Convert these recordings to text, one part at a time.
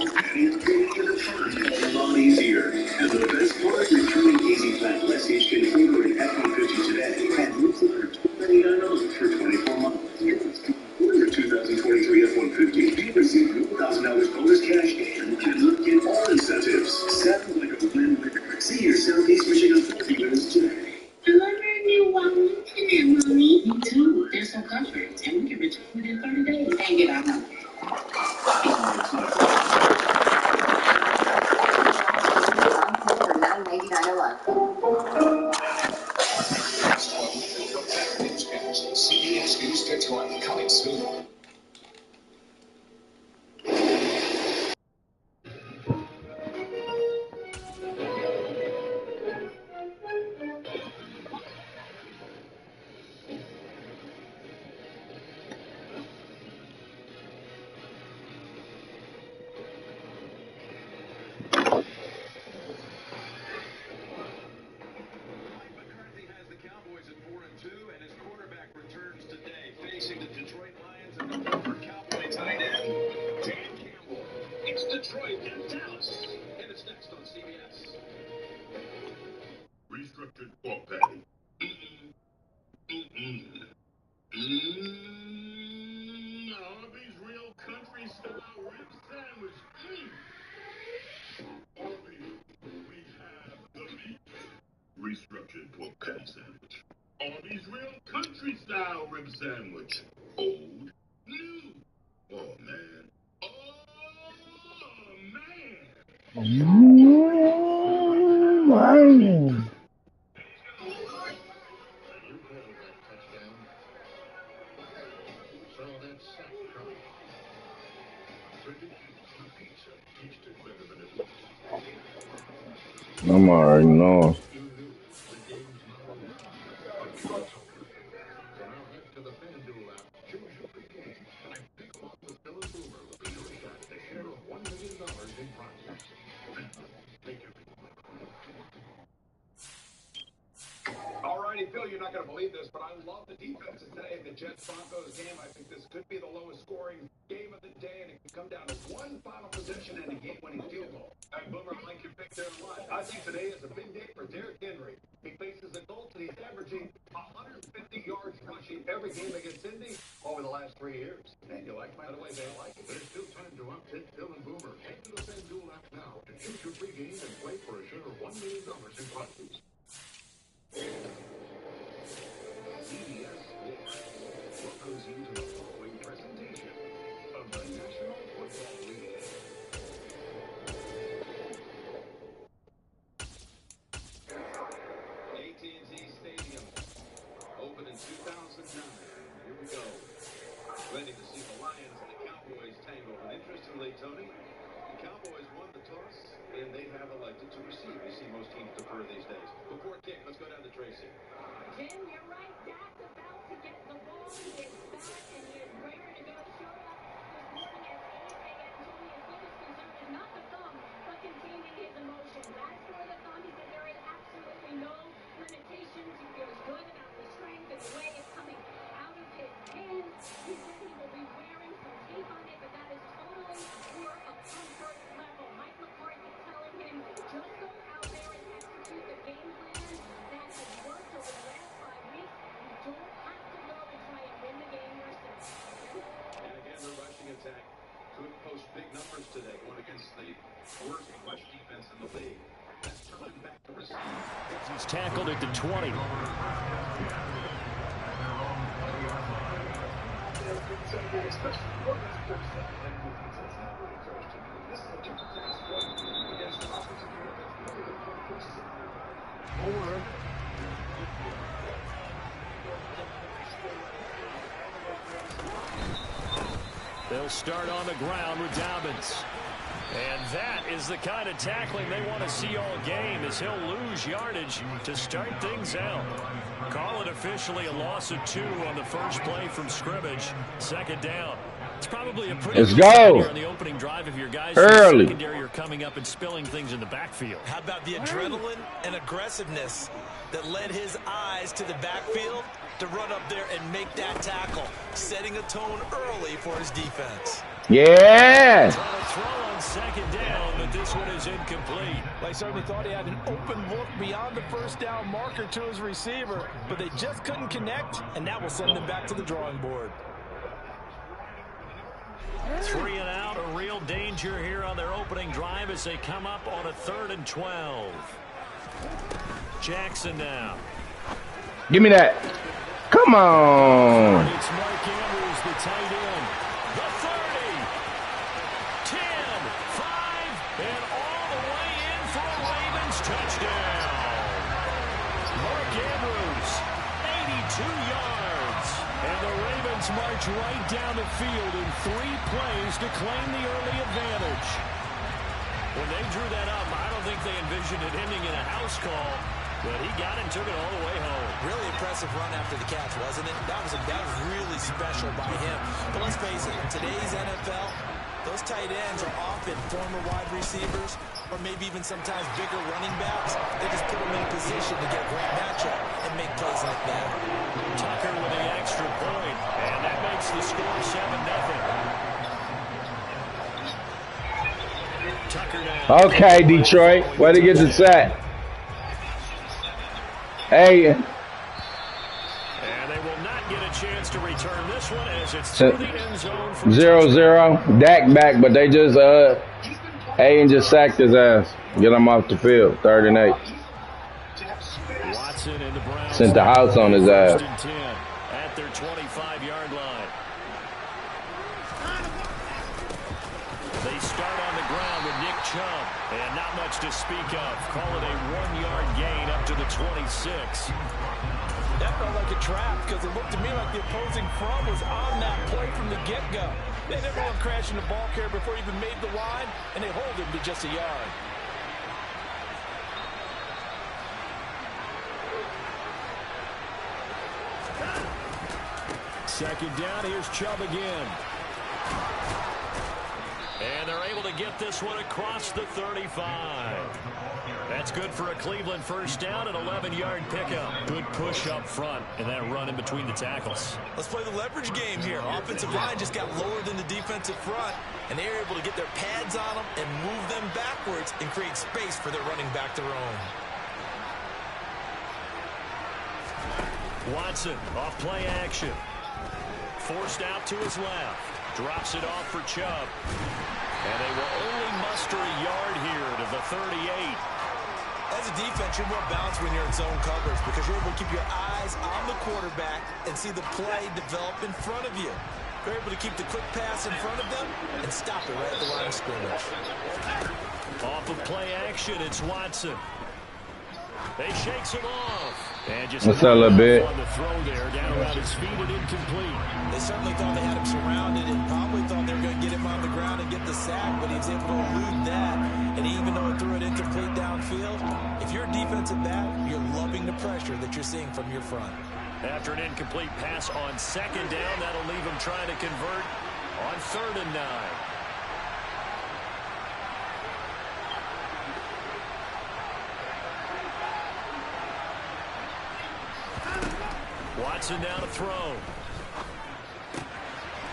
It's making the fun a lot easier. And the best part, returning Easy Plan Message can order an F-150 today and move for $299 for 24 months. Order your 2023 F-150. You receive $1,000 bonus cash and can look at all incentives. Sound like a win-win. See your Southeast Michigan Ford dealers today. I love our new wallet today, Mommy. Me too. They're so comfortable, and we can return within 30 days and get our money. For $9.99 a month. CBS News Fix One coming soon. Detroit and Dallas. And it's next on CBS. Restructured pork patty. Arby's Real Country Style Rib Sandwich. Arby's, we have the meat. Restructured pork patty sandwich. Arby's Real Country Style Rib Sandwich. Old, new. Oh, man. I'm already know. Alrighty, Phil, you're not going to believe this, but I love the defenses today in the Jets-Broncos game. I think this could be the lowest scoring game of the day, and it could come down to one final possession and a game-winning field goal. And Boomer, I like your pick there a lot. I think today is a big day for Derrick Henry. He faces the Colts, and he's averaging 150 yards rushing every game against Indy over the last 3 years. And you like, by the way, they like it. There's still time to update Phil and Boomer. Head to the FanDuel app now to choose your free game and play for a share of $1 million in prizes. CBS Sports welcomes you to the following presentation of the National Football League. AT&T Stadium opened in 2009. Here we go. Ready to see the Lions and the Cowboys tango. And interestingly, Tony, the Cowboys won the toss, and they have elected to receive. You see most teams defer these days. Before kick, let's go down to Tracy. Jim, you're right. Dak's about to get the ball. He is back, and he is raring to go. Showed up this morning at 8 a.m. Told me his biggest concern is not the thumb, but containing his emotions. As for the thumb, he said there is absolutely no limitations. He feels good about the strength and the way it's coming out of his hands. He said he will be wearing some tape on it, but that is totally for a comfort level. Mike McCarthy telling him, just go out there and execute the game plan that has worked over the last 5 weeks. You don't have to go and try and win the game yourself. And again, the rushing attack could post big numbers today going against the worst rush defense in the league. That's turning back to receive. He's tackled at the 20. They'll start on the ground with Dobbins. And that is the kind of tackling they want to see all game, as he'll lose yardage to start things out. Call it officially a loss of 2 on the first play from scrimmage. Second down. It's probably a pretty Let's go on the opening drive if your guys early. Secondary are coming up and spilling things in the backfield. How about the adrenaline and aggressiveness that led his eyes to the backfield to run up there and make that tackle, setting a tone early for his defense. Yeah. Trying to throw on second down, but this one is incomplete. They certainly thought he had an open look beyond the first down marker to his receiver, but they just couldn't connect, and that will send them back to the drawing board. 3 and out, a real danger here on their opening drive as they come up on a 3rd and 12. Jackson now. Give me that. Come on. It's Mark Andrews, the tight end. The 30, 10, 5, and all the way in for a Ravens touchdown. Mark Andrews, 82 yards. And the Ravens march right down the field in 3 plays to claim the early advantage. When they drew that up, I don't think they envisioned it ending in a house call, but he got it and took it all the way home. Really impressive run after the catch, wasn't it? That was really special by him. But let's face it, in today's NFL, those tight ends are often former wide receivers or maybe even sometimes bigger running backs. They just put them in a position to get a great matchup and make plays like that. Tucker with the extra point, and that makes the score 7-0. Tucker now. Okay, Detroit. Way to get the sack. Hey. And they will not get a chance to return this one as it's through the end zone for 0-0. Dak back, but they just Aiden just sacked his ass. Get him off the field. 3rd and 8. Watson and the Browns sent the house on his ass. 1st and 10 at their 25-yard line. They start on the ground with Nick Chubb, and not much to speak of. Call it a 1-yard gain up to the 26. That felt like a trap because it looked to me like the opposing front was on that play from the get-go. They never went crashing the ball carrier before he even made the line, and they hold him to just a yard. Second down, here's Chubb again. And they're able to get this one across the 35. That's good for a Cleveland first down, an 11-yard pickup. Good push up front, and that run in between the tackles. Let's play the leverage game here. Offensive line just got lower than the defensive front, and they were able to get their pads on them and move them backwards and create space for their running back to roam. Watson off play action. Forced out to his left. Drops it off for Chubb. And they will only muster a yard here to the 38. As a defense, you're more balanced when you're in zone coverage because you're able to keep your eyes on the quarterback and see the play develop in front of you. You're able to keep the quick pass in front of them and stop it right at the line of scrimmage. Off of play action, it's Watson. They shakes it off. And just what's that, little bit? On the throw there, down around his feet and incomplete. They certainly thought they had him surrounded and probably thought they were going to get him on the ground and get the sack, but he was able to elude that. And even though it threw it incomplete downfield, if you're a defensive back, you're loving the pressure that you're seeing from your front. After an incomplete pass on second down, that'll leave him trying to convert on 3rd and 9. Watson down to throw.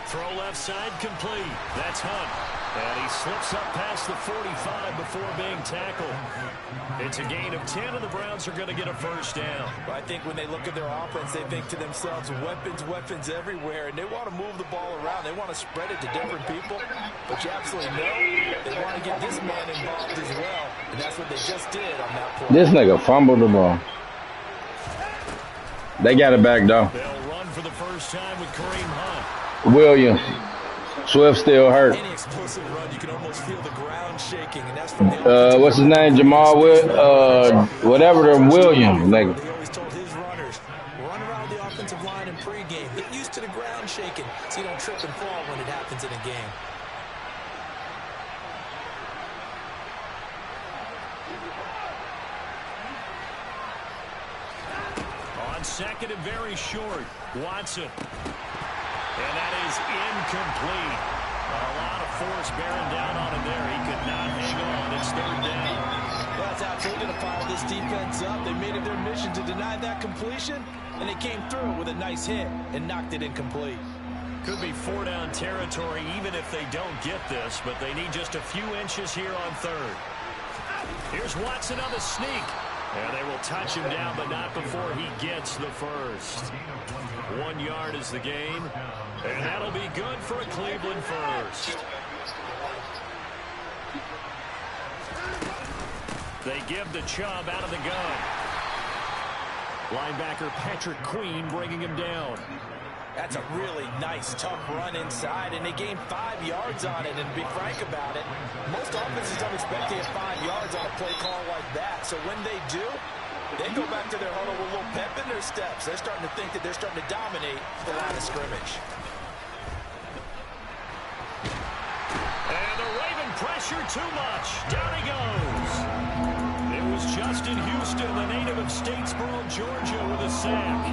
Throw left side complete. That's Hunt. And he slips up past the 45 before being tackled. It's a gain of 10, and the Browns are going to get a first down. Well, I think when they look at their offense, they think to themselves, weapons everywhere, and they want to move the ball around. They want to spread it to different people, but you absolutely know they want to get this man involved as well, and that's what they just did on that play. This nigga fumbled the ball. They got it back, though. They'll run for the first time with Kareem Hunt. Williams. Swift still hurt. Any explosive run, you can almost feel the ground shaking, and that's from the what's his name? Jamal whatever the Williams, nigga. He always told his runners, run around the offensive line in pregame. Get used to the ground shaking so you don't trip and fall when it happens in a game. On second and very short, Watson. And that is incomplete. A lot of force bearing down on him there. He could not hang on. It's 3rd down. Well, that's absolutely going to fire this defense up. They made it their mission to deny that completion, and they came through with a nice hit and knocked it incomplete. Could be 4-down territory even if they don't get this, but they need just a few inches here on third. Here's Watson on the sneak. And they will touch him down, but not before he gets the first. 1 yard is the game, and that'll be good for a Cleveland first. They give the Chubb out of the gun. Linebacker Patrick Queen bringing him down. That's a really nice, tough run inside, and they gained 5 yards on it. And to be frank about it, most offenses don't expect to get 5 yards on a play call like that. So when they do, they go back to their huddle with a little pep in their steps. They're starting to think that they're starting to dominate the line of scrimmage. And the Raven pressure too much. Down he goes. It was Justin Houston, the native of Statesboro, Georgia, with a sack.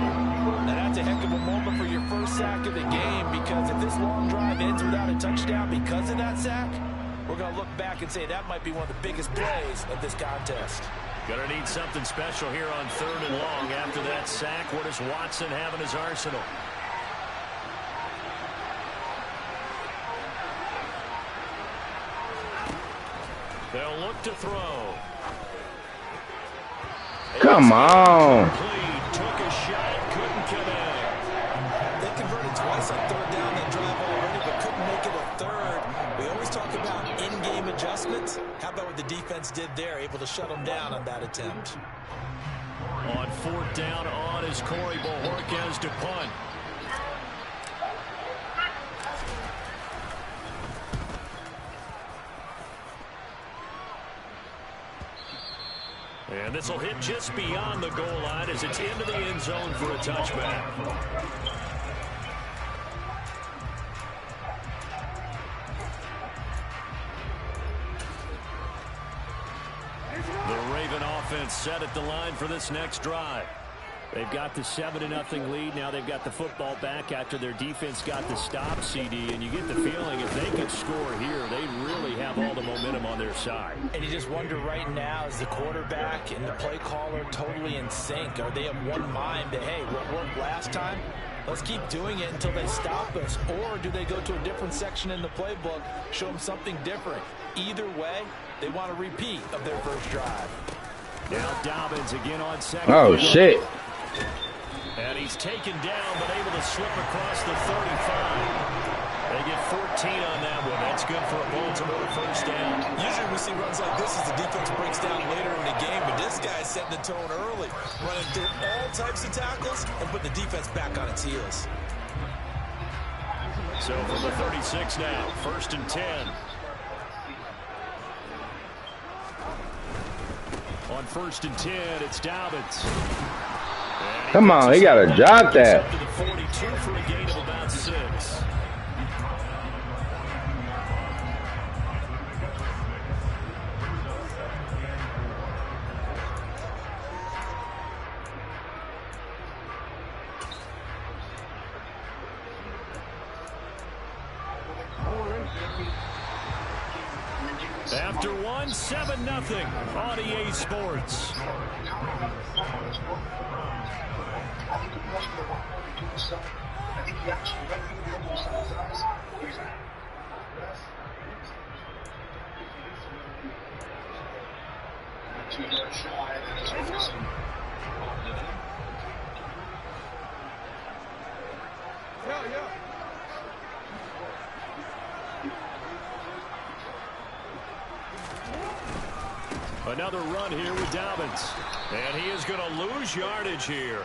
Now that's a heck of a moment for your first sack of the game, because if this long drive ends without a touchdown because of that sack, we're going to look back and say that might be one of the biggest plays of this contest. Going to need something special here on 3rd and long after that sack. What does Watson have in his arsenal? They'll look to throw. Come on. Took a shot, couldn't connect. They converted twice on 3rd down that drive already, but couldn't make it a 3rd. We always talk about in-game adjustments. How about what the defense did there, able to shut them down on that attempt? On 4th down on is Corey Bojorquez to punt. And this will hit just beyond the goal line as it's into the end zone for a touchback. The Raven offense set at the line for this next drive. They've got the 7-0 lead. Now they've got the football back after their defense got the stop, CD. And you get the feeling if they could score here, they really have all the momentum on their side. And you just wonder right now, is the quarterback and the play caller totally in sync? Are they of one mind that, hey, what worked last time? Let's keep doing it until they stop us. Or do they go to a different section in the playbook, show them something different? Either way, they want a repeat of their first drive. Now Dobbins again on second. Oh, shit. And he's taken down, but able to slip across the 35. They get 14 on that one. That's good for a Baltimore first down. Usually we see runs like this as the defense breaks down later in the game, but this guy's setting the tone early, running through all types of tackles and putting the defense back on its heels. So from the 36 now, 1st and 10. On 1st and 10, it's Dobbins. Come on, he got to drop that. Up to the 42 for a gain of about 6. After one, 7-0 on EA Sports. Another run here with Dobbins. And he is going to lose yardage here.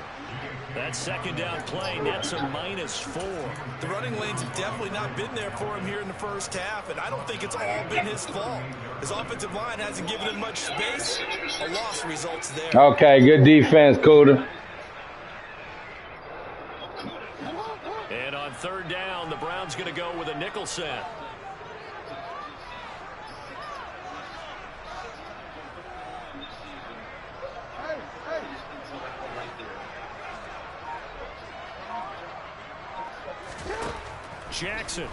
That 2nd down play nets a -4. The running lanes have definitely not been there for him here in the first half, and I don't think it's all been his fault. His offensive line hasn't given him much space. A loss results there. Okay, good defense, Cooter. And on 3rd down, the Browns going to go with a nickel set. Jackson.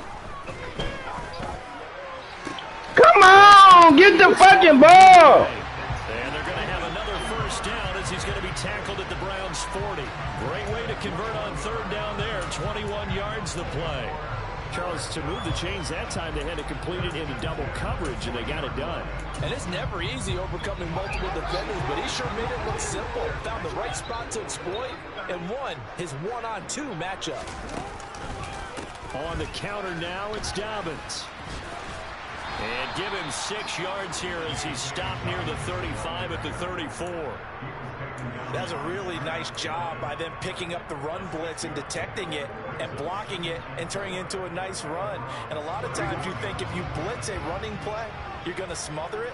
Come on, get the fucking ball. And they're going to have another first down as as he's going to be tackled at the Browns' 40. Great way to convert on third down there. 21 yards the play. Charles, to move the chains that time, they had to complete it into double coverage, and they got it done. And it's never easy overcoming multiple defenders, but he sure made it look simple. Found the right spot to exploit and won his one-on-two matchup. On the counter now, it's Dobbins. And give him 6 yards here as he's stopped near the 35 at the 34. That was a really nice job by them picking up the run blitz and detecting it and blocking it and turning it into a nice run. And a lot of times you think if you blitz a running play, you're going to smother it.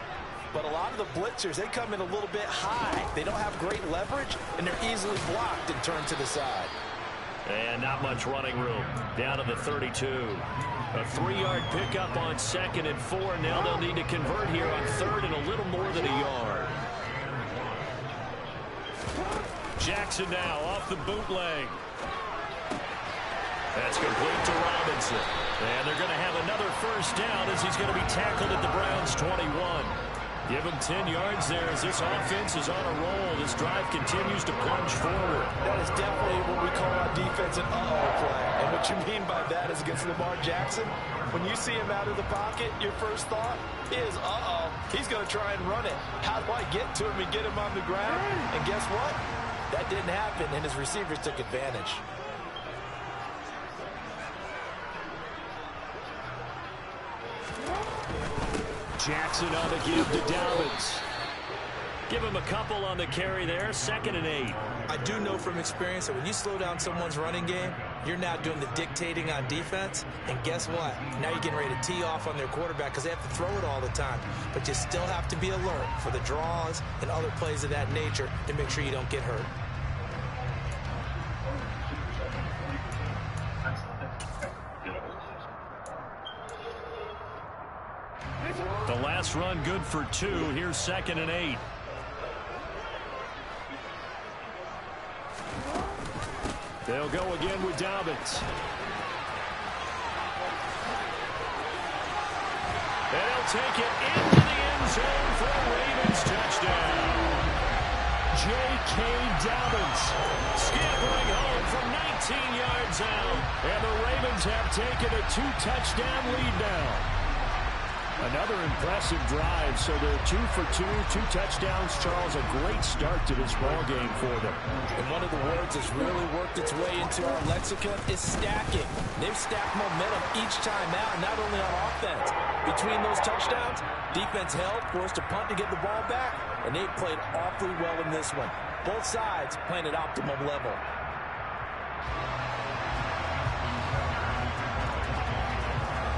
But a lot of the blitzers, they come in a little bit high. They don't have great leverage, and they're easily blocked and turned to the side. And not much running room. Down to the 32. A 3-yard pickup on 2nd and 4. Now they'll need to convert here on 3rd and a little more than a yard. Jackson now off the bootleg. That's complete to Robinson. And they're going to have another first down as he's going to be tackled at the Browns' 21. Give him 10 yards there as this offense is on a roll. This drive continues to plunge forward. That is definitely what we call on defense an uh-oh play. And what you mean by that is against Lamar Jackson, when you see him out of the pocket, your first thought is, uh-oh, he's going to try and run it. How do I get to him and get him on the ground? And guess what? That didn't happen, and his receivers took advantage. Jackson on the give to Dobbins. Give him a couple on the carry there. 2nd and 8. I do know from experience that when you slow down someone's running game, you're now doing the dictating on defense. And guess what? Now you're getting ready to tee off on their quarterback because they have to throw it all the time. But you still have to be alert for the draws and other plays of that nature to make sure you don't get hurt. The last run good for 2. Here's 2nd and 8. They'll go again with Dobbins. And he'll take it into the end zone for a Ravens touchdown. J.K. Dobbins scampering home from 19 yards out. And the Ravens have taken a 2-touchdown lead now. Another impressive drive, so they're 2 for 2, 2 touchdowns. Charles, a great start to this ball game for them. And one of the words that's really worked its way into our lexicon is stacking. They've stacked momentum each time out, not only on offense. Between those touchdowns, defense held, forced a punt to get the ball back, and they played awfully well in this one. Both sides playing at optimum level.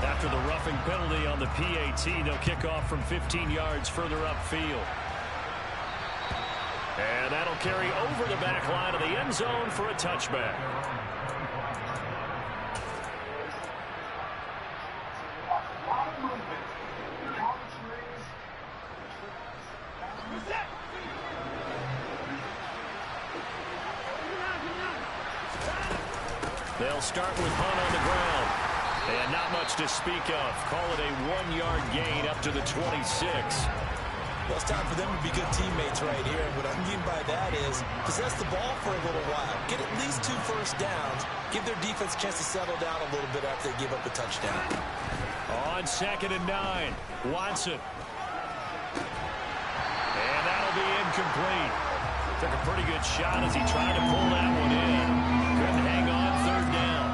After the roughing penalty on the PAT, they'll kick off from 15 yards further upfield. And that'll carry over the back line of the end zone for a touchback. They'll start with punt on the ground. And not much to speak of. Call it a 1-yard gain up to the 26. Well, it's time for them to be good teammates right here. And what I mean by that is possess the ball for a little while. Get at least 2 first downs. Give their defense a chance to settle down a little bit after they give up a touchdown. On 2nd and 9, Watson. And that'll be incomplete. Took a pretty good shot as he tried to pull that one in. Couldn't hang on 3rd down.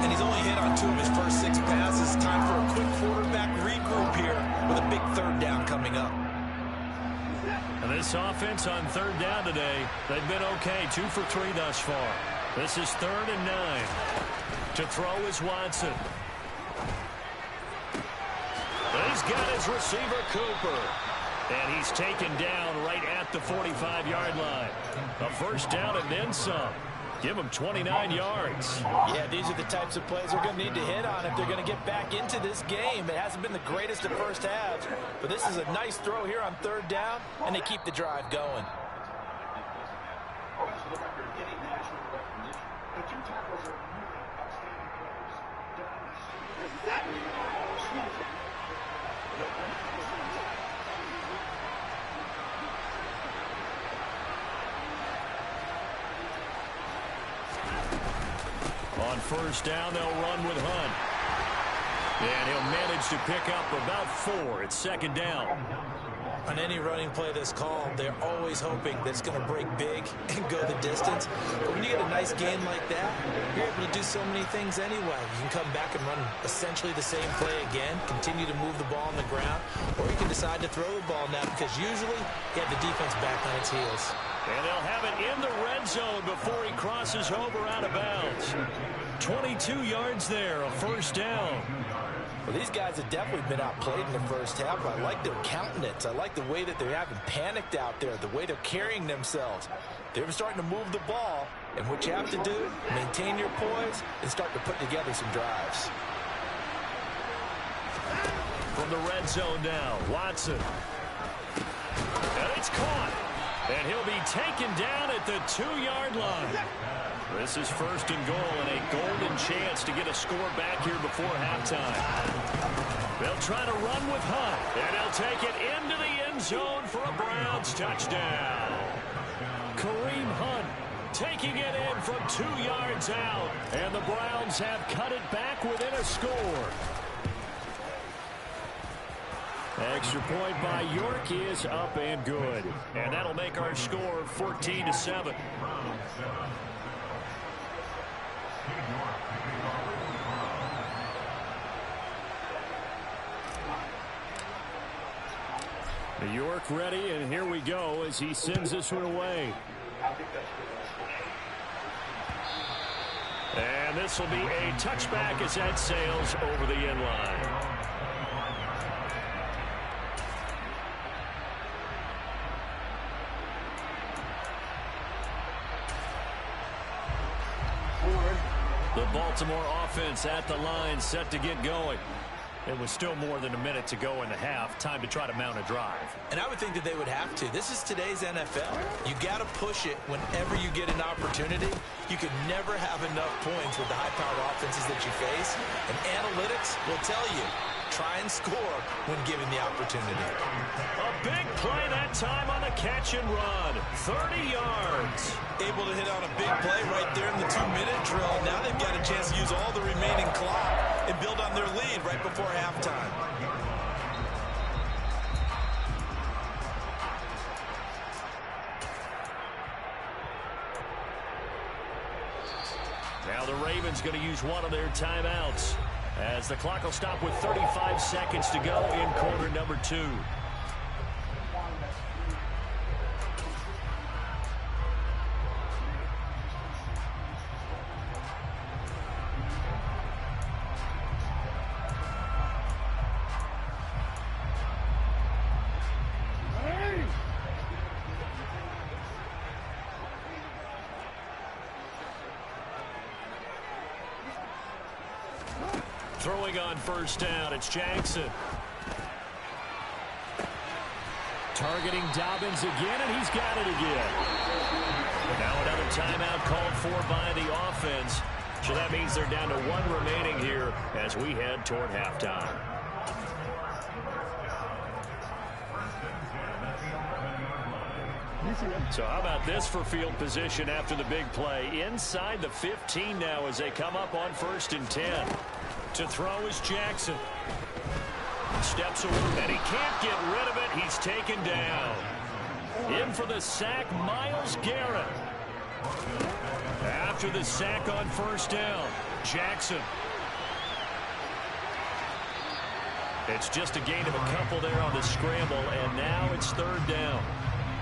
And he's only hit on 2 of his first 6 passes. Time for a quick quarterback regroup here with a big 3rd down coming up. And this offense on 3rd down today, they've been okay. 2 for 3 thus far. This is 3rd and 9. To throw is Watson. He's got his receiver, Cooper. And he's taken down right at the 45-yard line. A first down and then some. Give them 29 yards. Yeah, these are the types of plays they're going to need to hit on if they're going to get back into this game. It hasn't been the greatest of first halves, but this is a nice throw here on 3rd down, and they keep the drive going. On first down, they'll run with Hunt. And he'll manage to pick up about 4. It's second down. On any running play that's called, they're always hoping that it's going to break big and go the distance. But when you get a nice gain like that, you're able to do so many things anyway. You can come back and run essentially the same play again, continue to move the ball on the ground, or you can decide to throw the ball now because usually you have the defense back on its heels. And they'll have it in the red zone before he crosses over out of bounds. 22 yards there, a first down. Well, these guys have definitely been outplayed in the first half. I like their countenance. I like the way that they haven't panicked out there, the way they're carrying themselves. They're starting to move the ball, and what you have to do, maintain your poise and start to put together some drives. From the red zone now, Watson. And it's caught. And he'll be taken down at the 2-yard line. This is first and goal and a golden chance to get a score back here before halftime. They'll try to run with Hunt, and he'll take it into the end zone for a Browns touchdown. Kareem Hunt taking it in from 2 yards out, and the Browns have cut it back within a score. Extra point by York is up and good. And that'll make our score 14-7. York ready, and here we go as he sends this one away. And this will be a touchback as that sails over the end line. The Baltimore offense at the line, set to get going. It was still more than a minute to go in the half. Time to try to mount a drive. And I would think that they would have to. This is today's NFL. You got to push it whenever you get an opportunity. You could never have enough points with the high-powered offenses that you face. And analytics will tell you, try and score when given the opportunity. A big play that time on the catch and run. 30 yards. Able to hit on a big play right there in the 2-minute drill. Now they've got a chance to use all the remaining clock and build on their lead right before halftime. Now the Ravens going to use one of their timeouts as the clock will stop with 35 seconds to go in quarter number 2. Throwing on first down, it's Jackson. Targeting Dobbins again, and he's got it again. Now another timeout called for by the offense. So that means they're down to 1 remaining here as we head toward halftime. So how about this for field position after the big play? Inside the 15 now as they come up on first and 10. To throw is Jackson. Steps away, and he can't get rid of it. He's taken down. In for the sack, Myles Garrett. After the sack on first down, Jackson. It's just a gain of a couple there on the scramble, and now it's third down.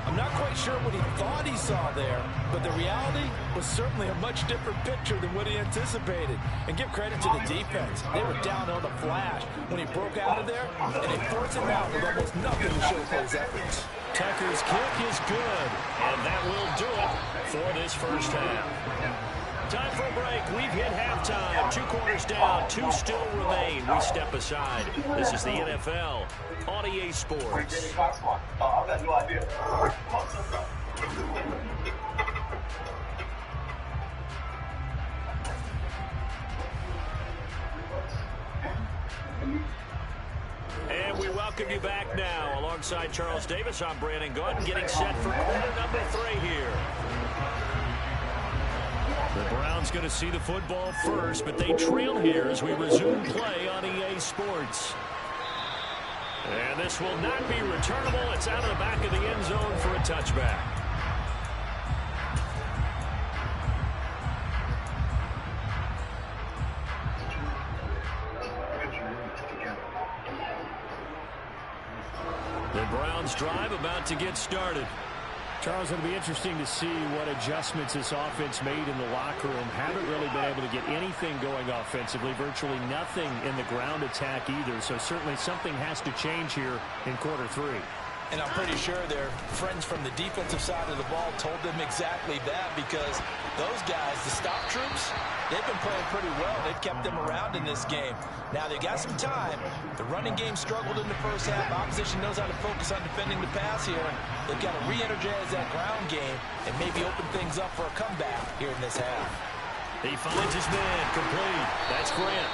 I'm not quite sure what he thought he saw there, but the reality was certainly a much different picture than what he anticipated. And give credit to the defense. They were down on the flash when he broke out of there, and they forced him out with almost nothing to show for his efforts. Tucker's kick is good, and that will do it for this first half. Time for a break. We've hit halftime. 2 quarters down, 2 still remain. We step aside. This is the NFL on EA Sports. I've got no idea. And we welcome you back now. Alongside Charles Davis, I'm Brandon Gaudin, getting set for quarter number 3 here. The Browns going to see the football first, but they trail here as we resume play on EA Sports. And this will not be returnable. It's out of the back of the end zone for a touchback. The Browns drive about to get started. Charles, it'll be interesting to see what adjustments this offense made in the locker room. Haven't really been able to get anything going offensively, virtually nothing in the ground attack either. So certainly something has to change here in quarter 3. And I'm pretty sure their friends from the defensive side of the ball told them exactly that, because those guys, the stop troops, they've been playing pretty well. They've kept them around in this game. Now, they got some time. The running game struggled in the first half. Opposition knows how to focus on defending the pass here. They've got to re-energize that ground game and maybe open things up for a comeback here in this half. He finds his man complete. That's Grant.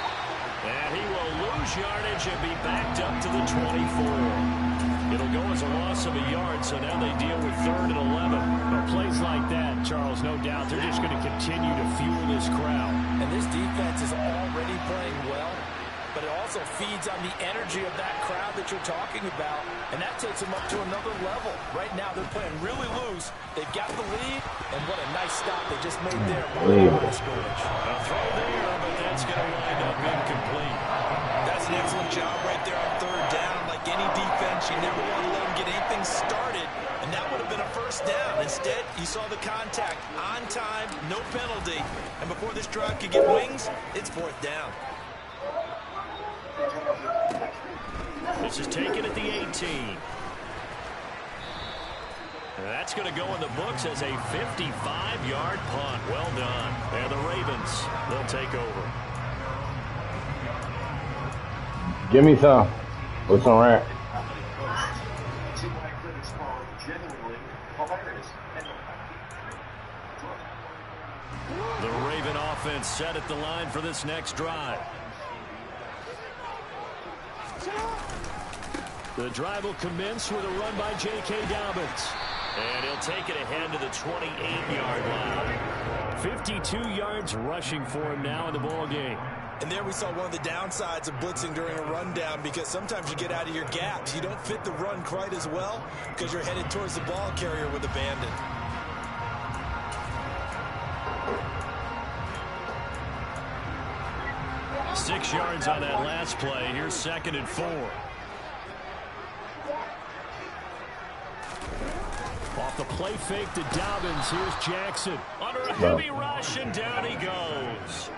And he will lose yardage and be backed up to the 24. It'll go as a loss of a yard, so now they deal with 3rd and 11. Well, plays like that, Charles, no doubt, they're just going to continue to fuel this crowd. And this defense is already playing well, but it also feeds on the energy of that crowd that you're talking about, and that takes them up to another level. Right now, they're playing really loose. They've got the lead, and what a nice stop they just made there. A throw there, but that's going to wind up incomplete. That's an excellent job right there on 3rd down. Like any defense, you never want to let them get anything started, and that would have been a first down. Instead, you saw the contact on time, no penalty, and before this drive could get wings, it's 4th down. This is taken at the 18. And that's going to go in the books as a 55-yard punt. Well done. And the Ravens, they'll take over. Give me some. With some rack. The Raven offense set at the line for this next drive. The drive will commence with a run by J.K. Dobbins. And he'll take it ahead to the 28-yard line. 52 yards rushing for him now in the ball game. And there we saw one of the downsides of blitzing during a rundown, because sometimes you get out of your gaps. You don't fit the run quite as well because you're headed towards the ball carrier with abandon. Six yards on that last play. Here's 2nd and 4. Off the play fake to Dobbins. Here's Jackson. Under a heavy rush, and down he goes.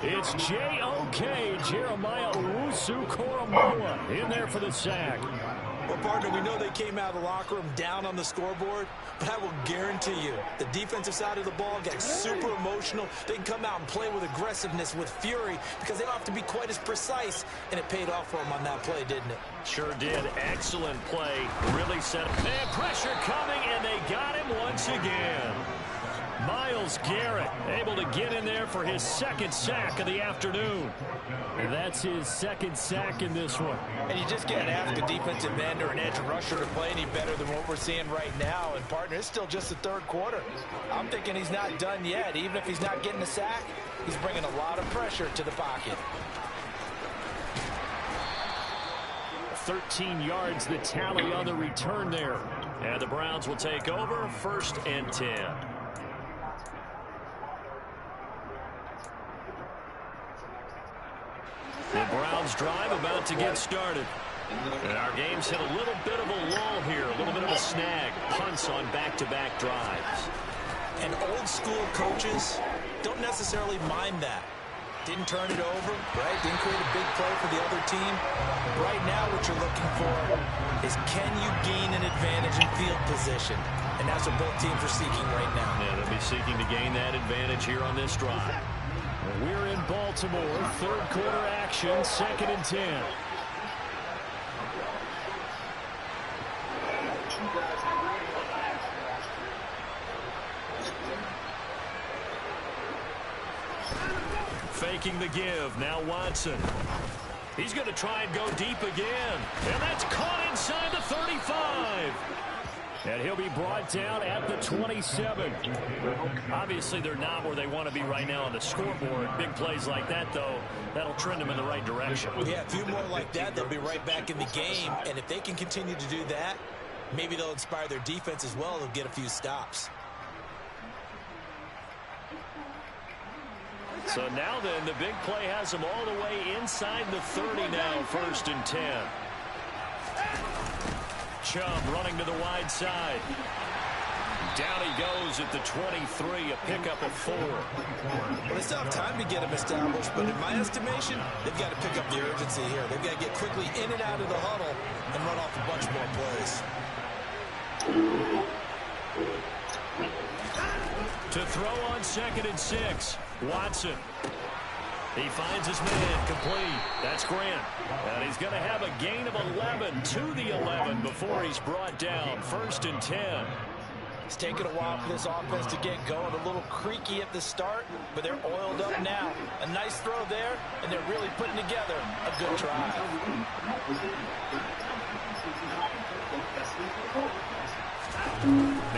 It's J.O.K. Jeremiah Owusu-Koramoah in there for the sack. Well, partner, we know they came out of the locker room down on the scoreboard, but I will guarantee you the defensive side of the ball got super emotional. They can come out and play with aggressiveness, with fury, because they don't have to be quite as precise, and it paid off for them on that play, didn't it? Sure did. Excellent play. Really set. And pressure coming, and they got him once again. Myles Garrett able to get in there for his 2nd sack of the afternoon. And that's his 2nd sack in this one. And you just can't ask a defensive end or an edge rusher to play any better than what we're seeing right now. And, partner, it's still just the 3rd quarter. I'm thinking he's not done yet. Even if he's not getting a sack, he's bringing a lot of pressure to the pocket. 13 yards the tally on the return there. And the Browns will take over 1st and 10. The Browns drive about to get started. And our game's hit a little bit of a lull here, a little bit of a snag. Punts on back-to-back drives. And old-school coaches don't necessarily mind that. Didn't turn it over, right? Didn't create a big play for the other team. Right now what you're looking for is, can you gain an advantage in field position? And that's what both teams are seeking right now. Yeah, they'll be seeking to gain that advantage here on this drive. We're in Baltimore, 3rd quarter action, 2nd and 10. Faking the give, now Watson. He's going to try and go deep again. And that's caught inside the 35. And he'll be brought down at the 27. Obviously, they're not where they want to be right now on the scoreboard. Big plays like that, though, that'll trend them in the right direction. Yeah, a few more like that, they'll be right back in the game. And if they can continue to do that, maybe they'll inspire their defense as well. They'll get a few stops. So now then, the big play has them all the way inside the 30 now, 1st and 10. Chubb running to the wide side. Down he goes at the 23, a pickup of 4. Well, they still have time to get him established, but in my estimation, they've got to pick up the urgency here. They've got to get quickly in and out of the huddle and run off a bunch more plays. To throw on 2nd and 6, Watson. He finds his man, complete. That's Grant. And he's going to have a gain of 11 to the 11 before he's brought down. 1st and 10. It's taken a while for this offense to get going. A little creaky at the start, but they're oiled up now. A nice throw there, and they're really putting together a good drive.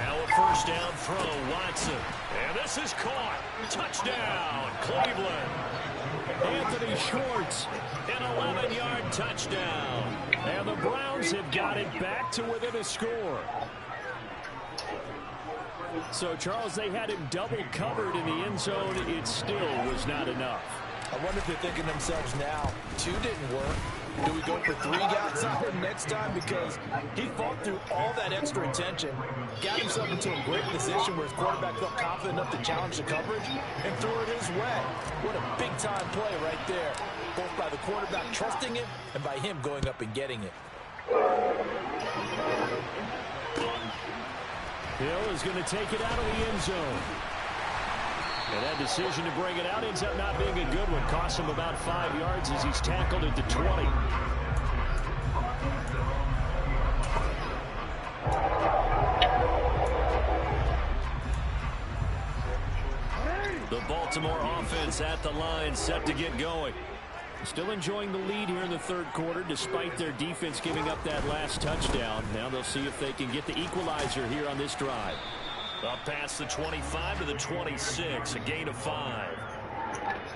Now a 1st down throw, Watson. And this is caught. Touchdown, Cleveland. Anthony Schwartz, an 11-yard touchdown. And the Browns have got it back to within a score. So, Charles, they had him double covered in the end zone. It still was not enough. I wonder if they're thinking to themselves now, 2 didn't work. Do we go for 3 outside next time? Because he fought through all that extra attention, got himself into a great position where his quarterback felt confident enough to challenge the coverage and threw it his way. What a big-time play right there, both by the quarterback trusting him and by him going up and getting it. Hill is going to take it out of the end zone. And that decision to bring it out ends up not being a good one. Costs him about 5 yards as he's tackled at the 20. The Baltimore offense at the line, set to get going. Still enjoying the lead here in the 3rd quarter, despite their defense giving up that last touchdown. Now they'll see if they can get the equalizer here on this drive. Up past the 25 to the 26, a gain of 5.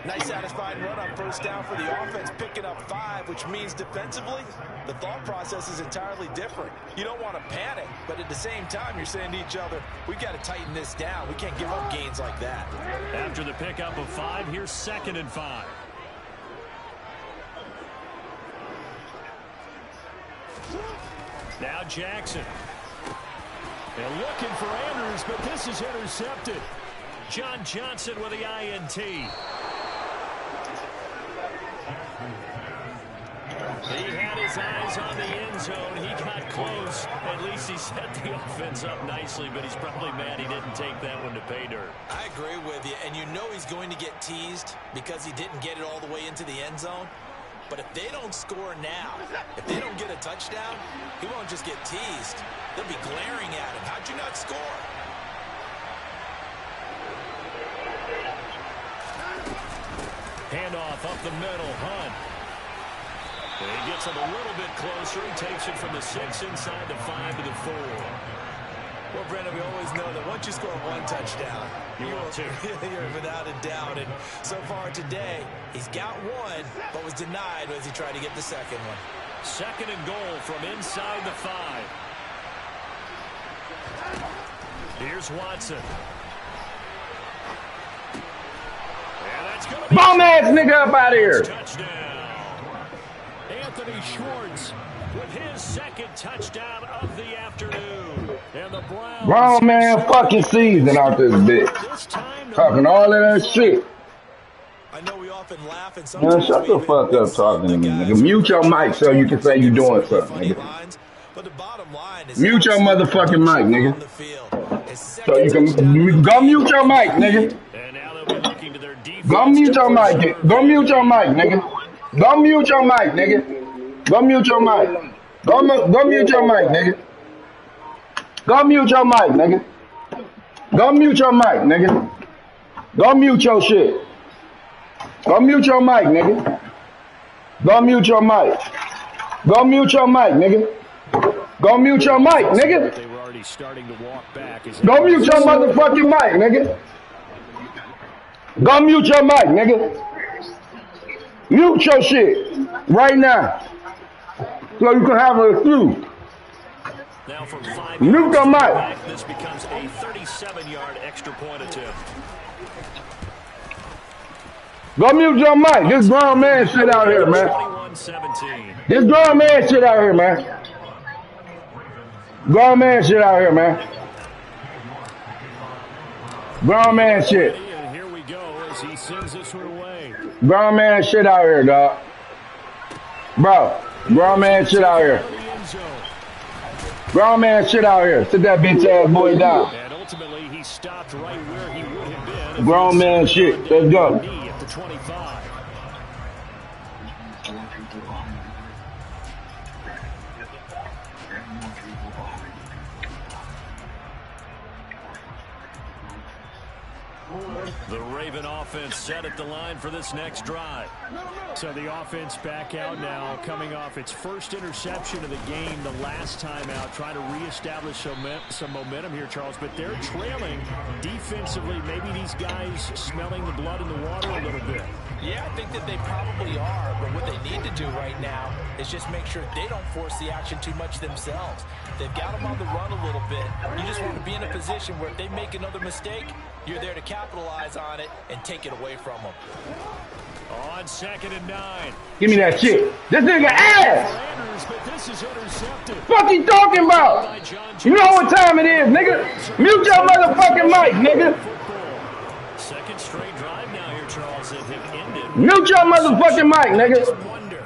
Nice satisfying run on 1st down for the offense, picking up 5, which means defensively, the thought process is entirely different. You don't want to panic, but at the same time, you're saying to each other, we've got to tighten this down. We can't give up gains like that. After the pickup of 5, here's 2nd and 5. Now Jackson. And looking for Andrews, but this is intercepted. John Johnson with the INT. He had his eyes on the end zone. He got close. At least he set the offense up nicely, but he's probably mad he didn't take that one to pay dirt. I agree with you, and you know he's going to get teased because he didn't get it all the way into the end zone. But if they don't score now, if they don't get a touchdown, he won't just get teased. They'll be glaring at him. How'd you not score? Handoff up the middle, Hunt. And he gets it a little bit closer. He takes it from the 6 inside the 5 to the 4. Well, Brendan, we always know that once you score 1 touchdown, you're without a doubt. And so far today, he's got 1, but was denied as he tried to get the 2nd one. 2nd and goal from inside the 5. Here's Watson. And that's going to be bomb ass nigga up out of here. Touchdown. Anthony Schwartz with his 2nd touchdown of the afternoon. And the Browns. Wrong man fucking season out this bitch. Talking all of that shit. I know we often laugh and Man, shut the fuck up talking to me, nigga. Mute your mic so you can say you doing something, nigga. But the bottom line is mute your motherfucking mic, nigga. So you can go mute your mic, nigga. Go mute your mic. Go mute your mic, nigga. Go mute your mic, nigga. Go mute your mic. Go mute your mic, nigga. Go mute your mic, nigga. Go mute your mic, nigga. Go mute your shit. Go mute your mic, nigga. Go mute your mic. Go mute your mic, nigga. Go mute your mic, nigga. They were already starting to walk back. Go mute your motherfucking mic, nigga. Go mute your mic, nigga. Mute your shit right now. So you can have a few. Now from 5 Mute your mic. this becomes a 37-yard extra point attempt. Go mute your mic. This grown man shit out here, man. 21-17. This grown man shit out here, man. Grown man shit out here, man. Grown man shit. And here we go as he sends this one away. Grown man shit out here, dog. Bro, grown man shit out here. Grown man shit out here. Sit that bitch ass boy down. And ultimately, he stopped right where he would have been. Grown man shit. Let's go. At the 25. The Raven offense set at the line for this next drive. So the offense back out now, coming off its first interception of the game the last time out, trying to reestablish some momentum here, Charles. But they're trailing defensively. Maybe these guys smelling the blood in the water a little bit. Yeah, I think that they probably are, but what they need to do right now is just make sure they don't force the action too much themselves. They've got them on the run a little bit. You just want to be in a position where if they make another mistake, you're there to capitalize on it and take it away from them. On 2nd and 9. Give me that shit. This nigga ass. But this is intercepted. Fuck you talking about? You know what time it is, nigga. Mute your motherfucking mic, nigga. Second straight drive now here, Charles, that have ended. Mute your motherfucking mic, nigga. I wonder,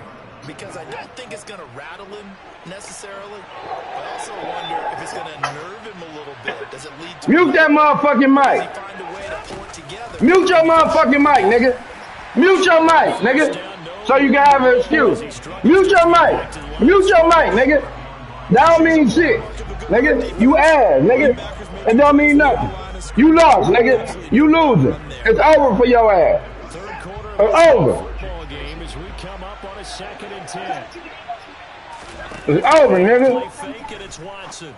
because I don't think it's going to rattle him necessarily. I also wonder if it's going to nerve him a little bit. Does it lead to Mute that motherfucking mic. Does he find a way to pull it together? Mute your motherfucking mic, nigga. Mute your mic, nigga. So you can have an excuse. Mute your mic. Mute your mic, nigga. That don't mean shit. Nigga, you ass, nigga. It don't mean nothing. You lost, nigga. You losing. It's over for your ass. It's over. As we come up on a 2nd and 10. It's over, nigga. Fake and it's Watson.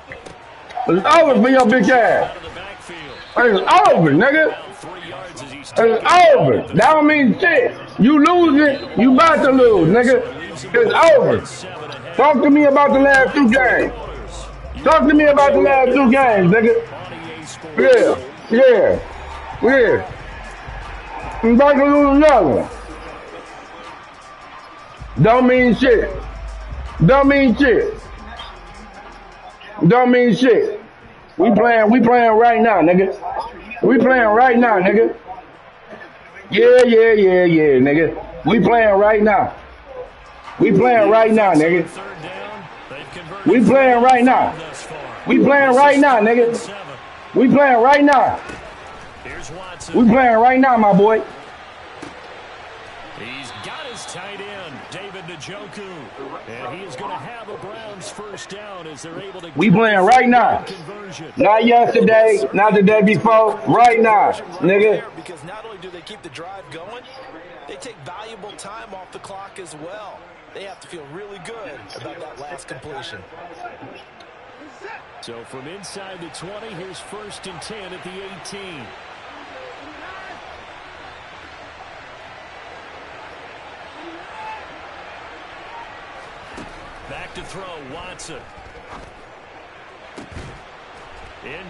It's over for your bitch ass. Out of the backfield. It's over, nigga. 3 yards as he's It's over. That don't mean shit. You losing, you about to lose, nigga. It's over. Talk to me about the last 2 games. Talk to me about the last 2 games, nigga. Yeah. I'm about to lose another one. Don't mean shit. Don't mean shit. Don't mean shit. We playing right now, nigga. We playing right now, nigga. Yeah, nigga. We playing right now. We playing right now, nigga. We playing right now. We playing right now, nigga. We playing right now. We playing right now, my boy. He's got his tight end, David Njoku. And he is going to have a Browns first down as they're able to. We playing right now. Not yesterday, not the day before. Right now, nigga. Because not only do they keep the drive going, they take valuable time off the clock as well. They have to feel really good about that last completion. So from inside the 20, here's 1st and 10 at the 18. Back to throw, Watson.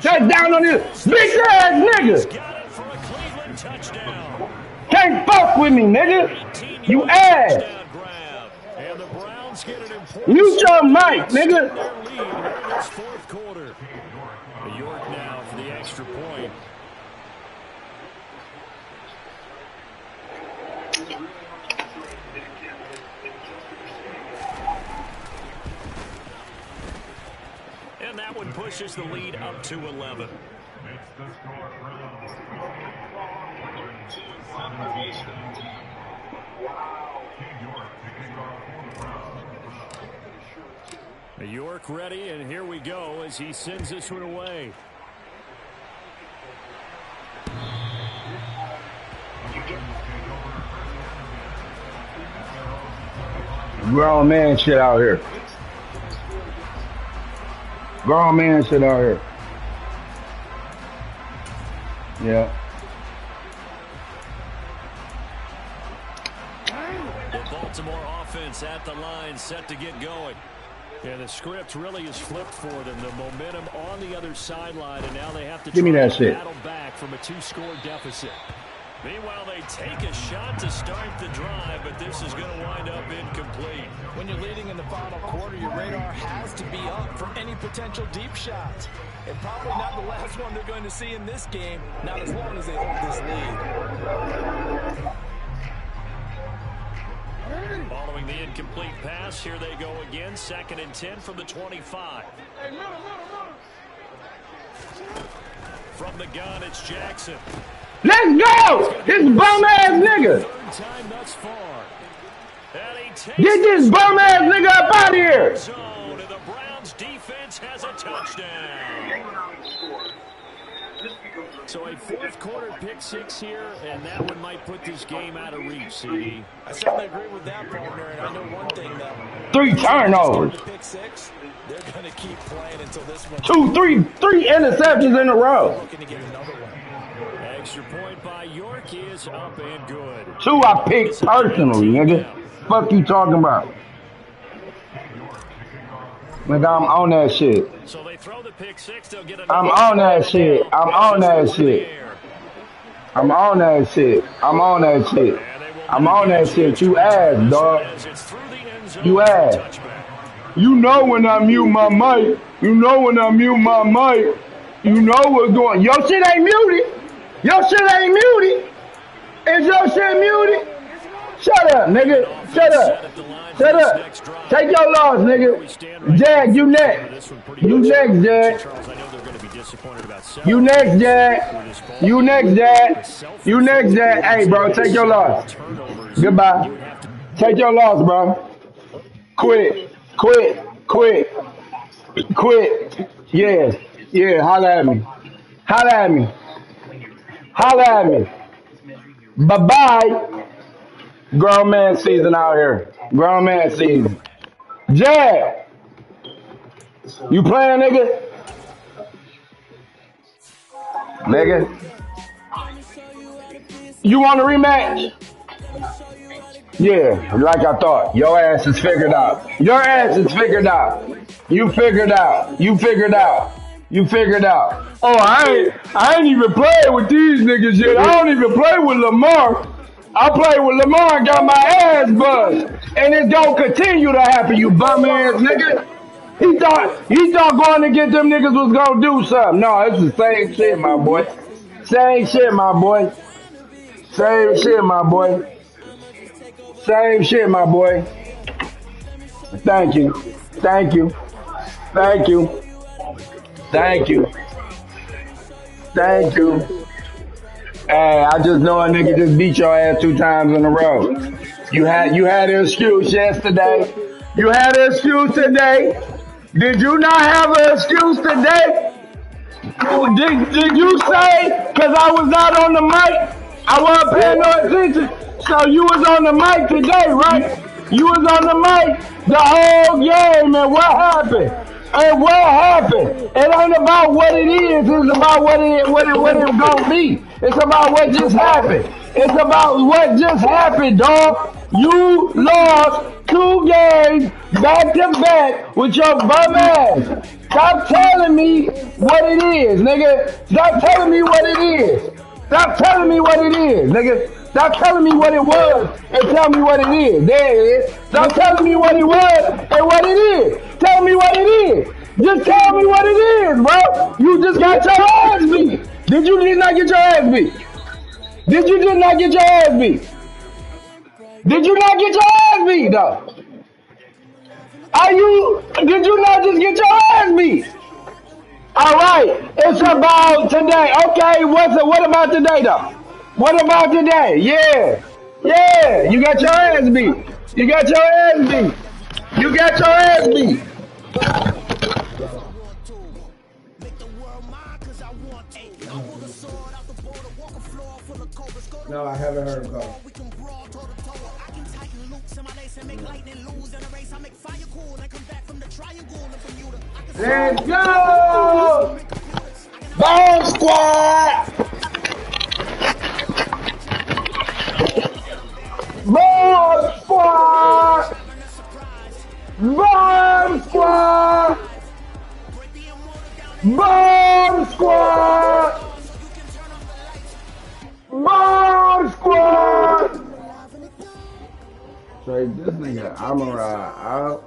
Touch down on this bitch ass nigga. Got it for a Cleveland touchdown. Can't fuck with me, nigga. You ass. And the Browns get an important Mute your mic, nigga. lead here in this 4th quarter. York now for the extra point. And that one pushes the lead up to 11. York ready, and here we go as he sends this one away. Grown man shit out here. Grown man shit out here. Yeah. The Baltimore offense at the line, set to get going. Yeah, the script really is flipped for them. The momentum on the other sideline, and now they have to battle back from a 2-score deficit. Meanwhile, they take a shot to start the drive, but this is going to wind up incomplete. When you're leading in the final quarter, your radar has to be up for any potential deep shots. And probably not the last one they're going to see in this game, not as long as they hold this lead. Following the incomplete pass, here they go again. 2nd and 10 from the 25. From the gun, it's Jackson. Let's go! This bum-ass nigga. Third time thus far. Get this bum-ass nigga up out of here. Zone, and the Browns defense has a touchdown. So a 4th quarter pick 6 here, and that one might put this game out of reach, CD. I certainly agree with that, partner, and I know one thing, though. 3 turnovers. Pick 6, they're going to keep playing until this one. 3 interceptions in a row. Looking to get another one. Extra point by York is up and good. 2 I picked personally, nigga. Fuck you talking about? Nigga, I'm on that shit. So they throw the pick 6, they'll get I'm on that shit. I'm on that shit. I'm on that shit. I'm on that shit. I'm on that shit. You ass, dog. You ass. You know when I mute my mic. You know when I mute my mic. You know what's going. Your shit ain't muted. Your shit ain't muted. Is your shit muted? Shut up, nigga. Shut up. Shut up. Take your loss, nigga. Jag, you next. You next, Jag. You next, Jag. You next, Jag. You next, Jag. Hey, bro, take your loss. Goodbye. Take your loss, bro. Quit. Quit. Quit. Quit. Yeah. Yeah, holla at me. Holla at me. Holla at me. Bye-bye. Grown man season out here. Grown man season. Jag. You playing, nigga? Nigga. You want a rematch? Yeah, like I thought. Your ass is figured out. Your ass is figured out. You figured out. You figured out. You figured out. Oh, I ain't even played with these niggas yet. I don't even play with Lamar. I played with Lamar and got my ass buzzed. And it's gonna continue to happen, you bum ass nigga. He thought going to get them niggas was gonna do something. No, it's the same shit, my boy. Same shit, my boy. Same shit, my boy. Same shit, my boy. Thank you. Thank you. Thank you. Thank you. Thank you. Hey, I just know a nigga just beat your ass 2 times in a row. You had an excuse yesterday. You had an excuse today. Did you not have an excuse today? Did you say, because I was not on the mic, I wasn't paying no attention? So you was on the mic today, right? You was on the mic the whole game, and what happened? And what happened? It ain't about what it is. It's about what it gonna be. It's about what just happened. It's about what just happened, dog. You lost 2 games back to back with your bum ass. Stop telling me what it is, nigga. Stop telling me what it is. Stop telling me what it is, nigga. Stop telling me what it was and tell me what it is. There it is. Stop telling me what it was and what it is. Tell me what it is. Just tell me what it is, bro. You just got your ass beat. Did you just not get your ass beat? Did you just not get your ass beat? Did you not get your ass beat, though? Did you not just get your ass beat? All right, it's about today. Okay, what about today, though? What about today? Yeah, you got your ass beat. You got your ass beat. You got your ass beat. No, I haven't heard of it. Let's go! Bomb Squad! Bomb Squad! Bomb Squad! Bomb Squad! Bomb Squad! Straight this nigga, I'ma ride out.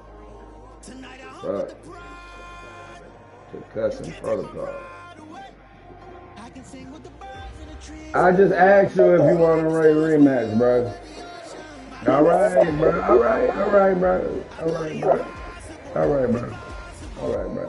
Fuck. Concussion protocol. I just asked you if you want a rematch, bro. Alright, bro. Alright, bro. Alright, bro. Alright, bro. Alright, bro.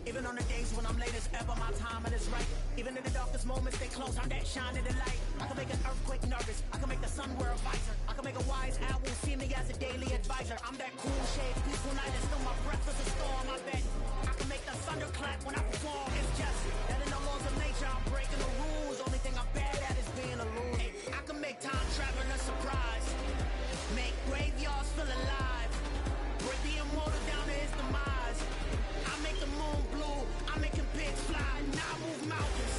Even on the days when I'm late as ever, my timing is right. Even in the darkest moments, they close, I'm that shining the light. I can make an earthquake nervous, I can make the sun wear a visor. I can make a wise owl see me as a daily advisor. I'm that cool shade, peaceful night, and still my breath is a storm, I bet. I can make the thunder clap when I perform. It's just that in the laws of nature, I'm breaking the rules. Only thing I'm bad at is being alone. Hey, I can make time traveling a surprise. Make graveyards feel alive. Break the immortal down to his demise. I make the moon blue, I make him pigs fly, now I move mountains.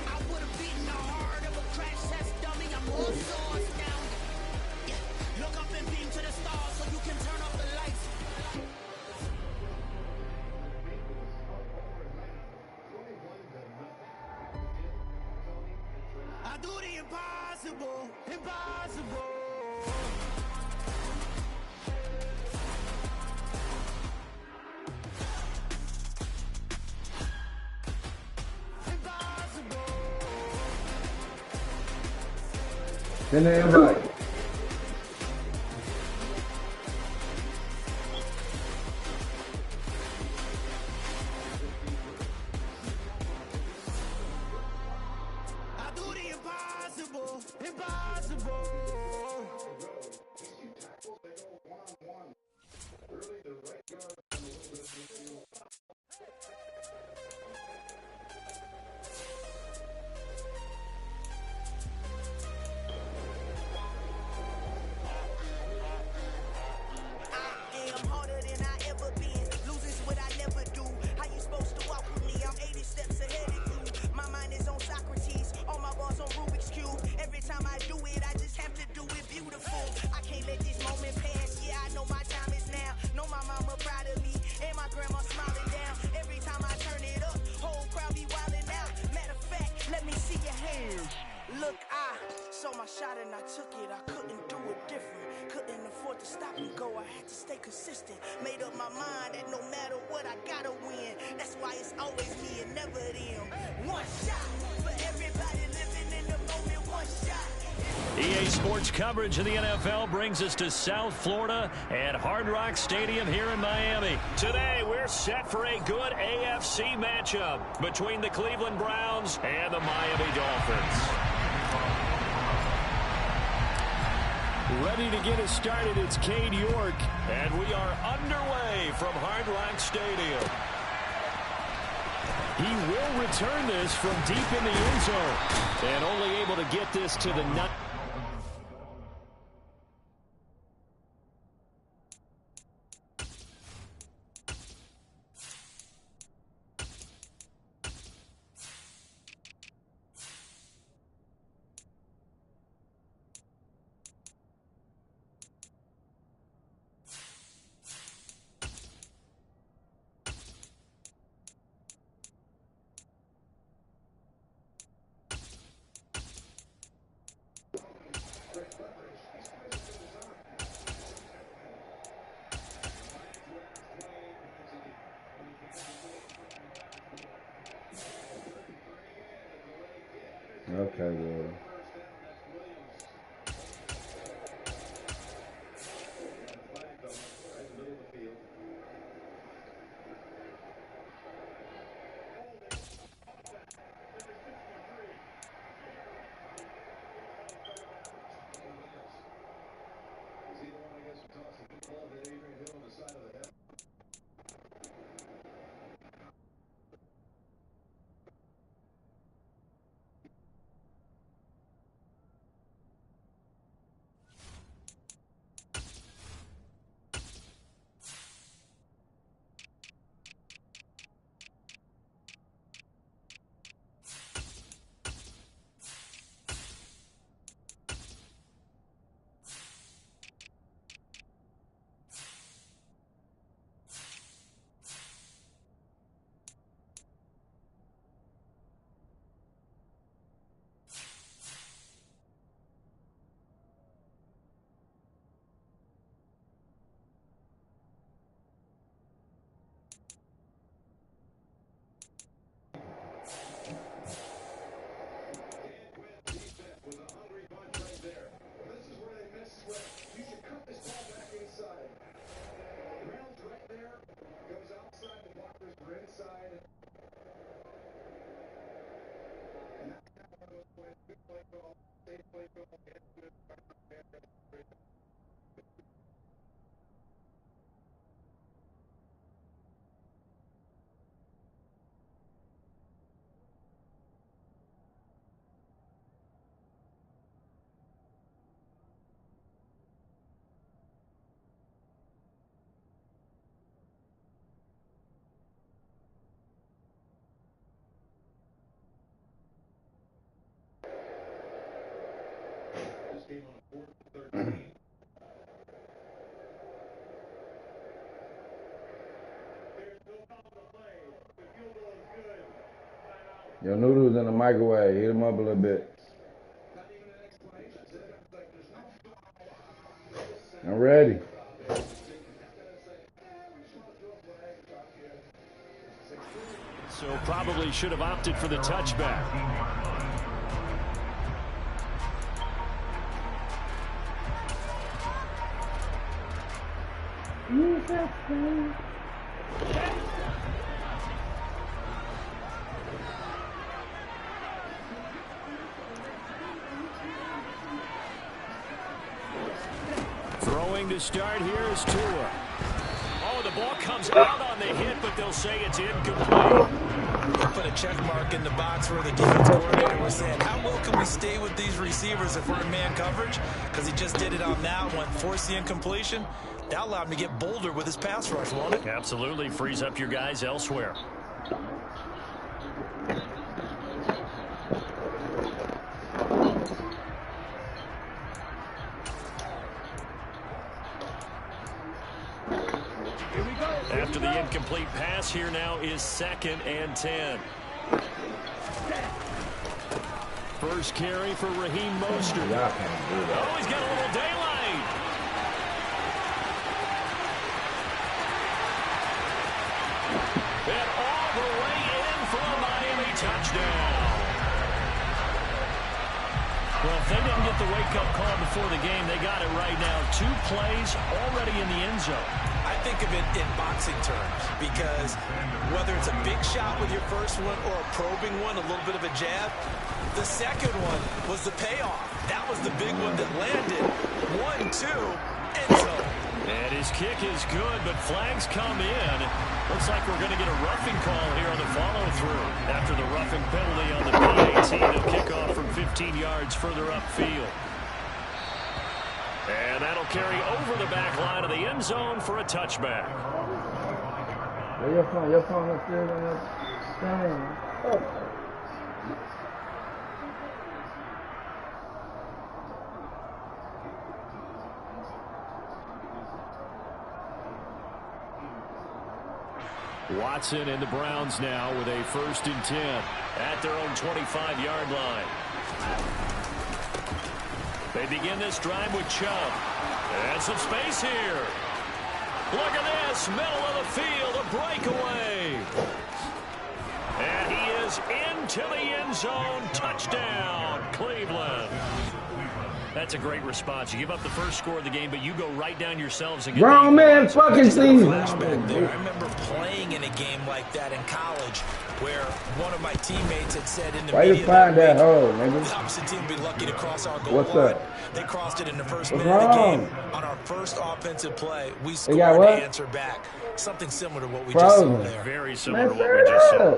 I would have beaten the heart of a crash test dummy, I'm also astounded. Yeah. Look up and beam to the stars so you can turn off the lights. I do the impossible, impossible. Send the invite. I do the impossible, impossible. Look, I saw my shot and I took it. I couldn't do it different. Couldn't afford to stop and go. I had to stay consistent. Made up my mind that no matter what, I gotta win. That's why it's always me and never them. One shot for everybody living in the moment. One shot. EA Sports coverage of the NFL brings us to South Florida at Hard Rock Stadium here in Miami. Today, we're set for a good AFC matchup between the Cleveland Browns and the Miami Dolphins. Ready to get us started, it's Cade York, and we are underway from Hard Rock Stadium. He will return this from deep in the end zone, and only able to get this to the 9. Okay, good. Your noodles in the microwave. Heat them up a little bit. I'm ready. So probably should have opted for the touchback. Throwing to start here is Tua. Oh, the ball comes out on the hit, but they'll say it's incomplete. They put a check mark in the box where the defense coordinator was saying, how well can we stay with these receivers if we're in man coverage? Because he just did it on that one, forced the incompletion. That allowed him to get bolder with his pass rush, won't it? Absolutely frees up your guys elsewhere. After the incomplete pass, here now is 2nd and 10. First carry for Raheem Mostert. Oh, he's got a little daylight. And all the way in for a Miami touchdown. Well, if they didn't get the wake-up call before the game, they got it right now. 2 plays already in the end zone. I think of it in boxing terms because whether it's a big shot with your first one or a probing one, a little bit of a jab, the second one was the payoff. That was the big one that landed. 1-2, end zone. And his kick is good, but flags come in. Looks like we're going to get a roughing call here on the follow-through. After the roughing penalty on the PAT, they'll kick off from 15 yards further upfield. And that'll carry over the back line of the end zone for a touchback. Your phone is still on the stand. Oh. Watson and the Browns now with a 1st and 10 at their own 25-yard line. They begin this drive with Chubb. And some space here. Look at this. Middle of the field. A breakaway. And he is into the end zone. Touchdown, Cleveland. That's a great response. You give up the first score of the game, but you go right down yourselves and get wrong man fucking team. Flashback there. I remember playing in a game like that in college where one of my teammates had said in the media to find that hole, nigga? The opposite team would be lucky to cross our goal What's line. Up? They crossed it in the first minute of the game. On our first offensive play, we scored and answered back. Something similar to what we just saw there. Very similar to what we just saw.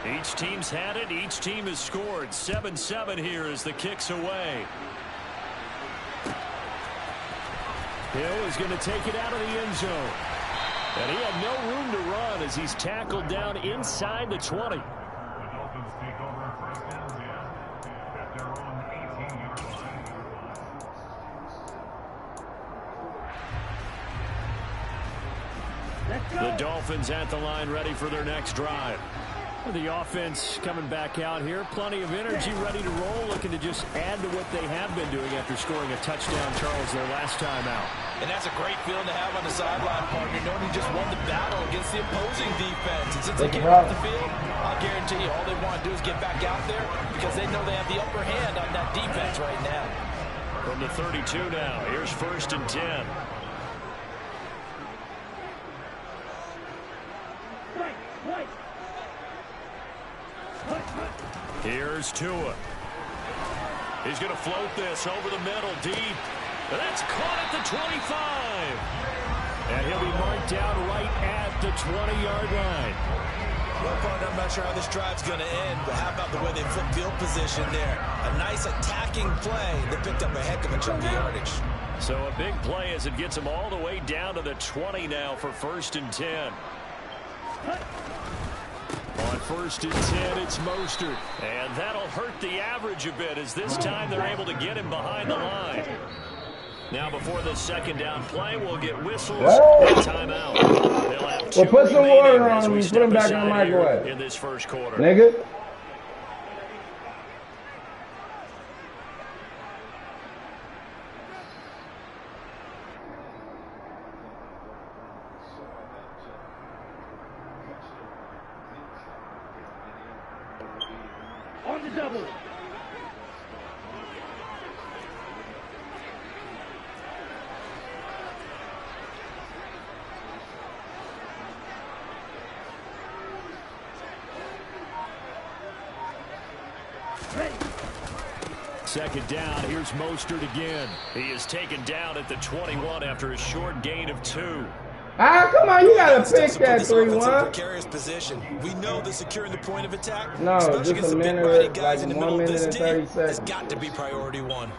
Each team's had it. Each team has scored. 7-7 here as the kick's away. Hill is going to take it out of the end zone. And he had no room to run as he's tackled down inside the 20. The Dolphins at the line ready for their next drive. The offense coming back out here. Plenty of energy, ready to roll, looking to just add to what they have been doing after scoring a touchdown, Charles, their last time out. And that's a great feeling to have on the sideline, partner, knowing you just won the battle against the opposing defense. And since they get off the field, I'll guarantee you all they want to do is get back out there because they know they have the upper hand on that defense right now. From the 32 now, here's 1st and 10. Here's Tua. He's going to float this over the middle deep. And that's caught at the 25. And he'll be marked down right at the 20-yard line. Well, partner, I'm not sure how this drive's going to end, but how about the way they flip field position there? A nice attacking play that picked up a heck of a chunk of yardage. So a big play as it gets him all the way down to the 20 now for 1st and 10. On 1st and 10, it's Mostert. And that'll hurt the average a bit as this time they're able to get him behind the line. Now before the second down play, we'll get whistles and timeout. They'll have two put some water on as him we and put step him back in the aside microwave. here in this first quarter. Nigga. On the double. Second down, here's Mostert again. He is taken down at the 21 after a short gain of 2. Ah, come on, you gotta pick that 3-1. Precarious position. We know that securing the point of attack, No, especially just against a the big minute, body like guys in the 1 middle of minute this and team, 30 has seconds. got to be priority 1.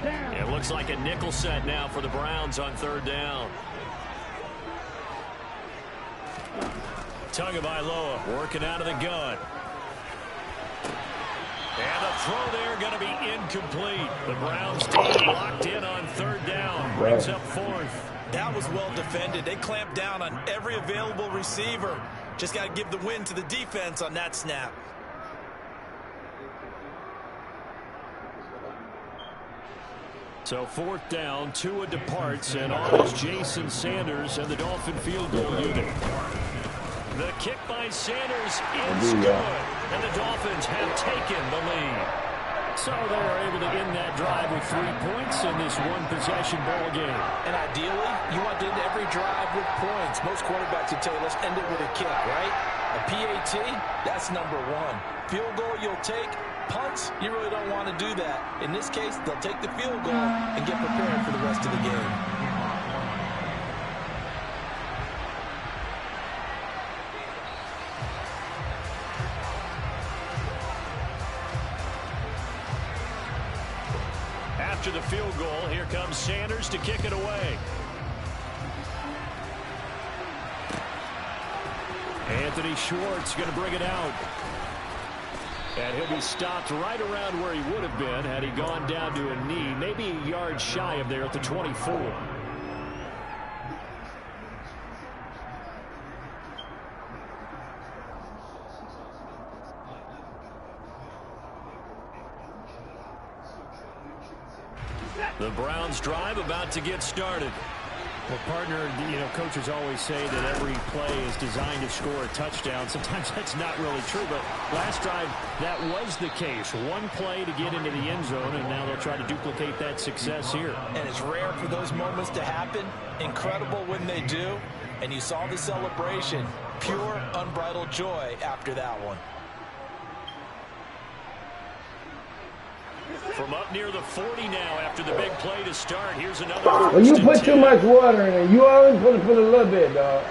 It looks like a nickel set now for the Browns on 3rd down. Tagovailoa working out of the gun. And the throw there going to be incomplete. The Browns team locked in on 3rd down. Brings up 4th. That was well defended. They clamped down on every available receiver. Just got to give the win to the defense on that snap. So 4th down, Tua departs, and on is Jason Sanders and the Dolphin field goal unit. The kick by Sanders is good, and the Dolphins have taken the lead. So they are able to end that drive with 3 points in this one-possession ball game. And ideally, you want to end every drive with points. Most quarterbacks would tell you, let's end it with a kick, right? A PAT, that's number 1. Field goal you'll take. Punts, you really don't want to do that. In this case, they'll take the field goal and get prepared for the rest of the game. After the field goal, here comes Sanders to kick it away. Anthony Schwartz going to bring it out. And he'll be stopped right around where he would have been had he gone down to a knee, maybe a yard shy of there at the 24. The Browns drive about to get started. Well, partner, coaches always say that every play is designed to score a touchdown. Sometimes that's not really true, but last drive, that was the case. One play to get into the end zone, and now they'll try to duplicate that success here. And it's rare for those moments to happen. Incredible when they do. And you saw the celebration. Pure, unbridled joy after that one. From up near the 40 now after the big play to start. Here's another. When you put too much water in it, you always put a little bit, dog.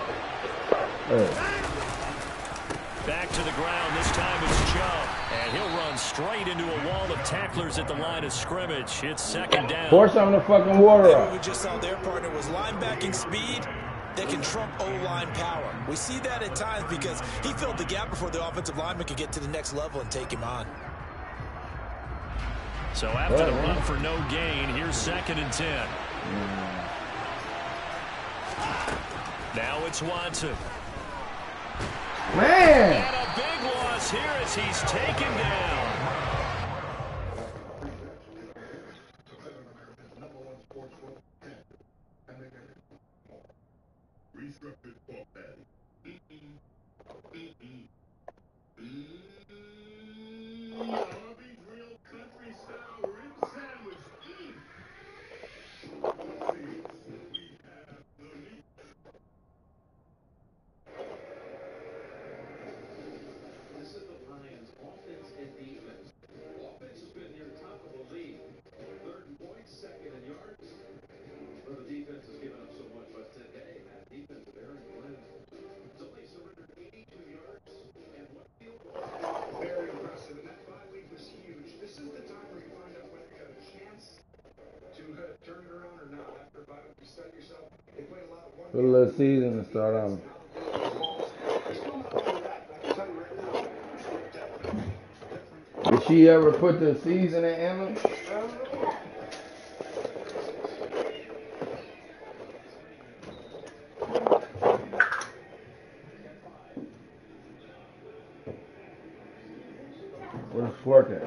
Back to the ground. This time it's Chubb. And he'll run straight into a wall of tacklers at the line of scrimmage. It's 2nd down. Pour some of the fucking water What up. we just saw their partner was linebacking speed that can trump O-line power. We see that at times because he filled the gap before the offensive lineman could get to the next level and take him on. So after the run for no gain, here's 2nd and 10. Now it's Watson. Man! And a big loss here as he's taken down. Restructured pork patty. Arby's Real Country Style Rib Sandwich. We have the meat. This is the Lions' offense and defense. Offense has been near top of the league. 3rd in points, 2nd in yards. But the defense has given up so much. But today, that defensive Aaron Glenn has only surrendered 82 yards and 1 field goal. Very For a little season to start on. Did she ever put the season in Emma? Where's Fork at?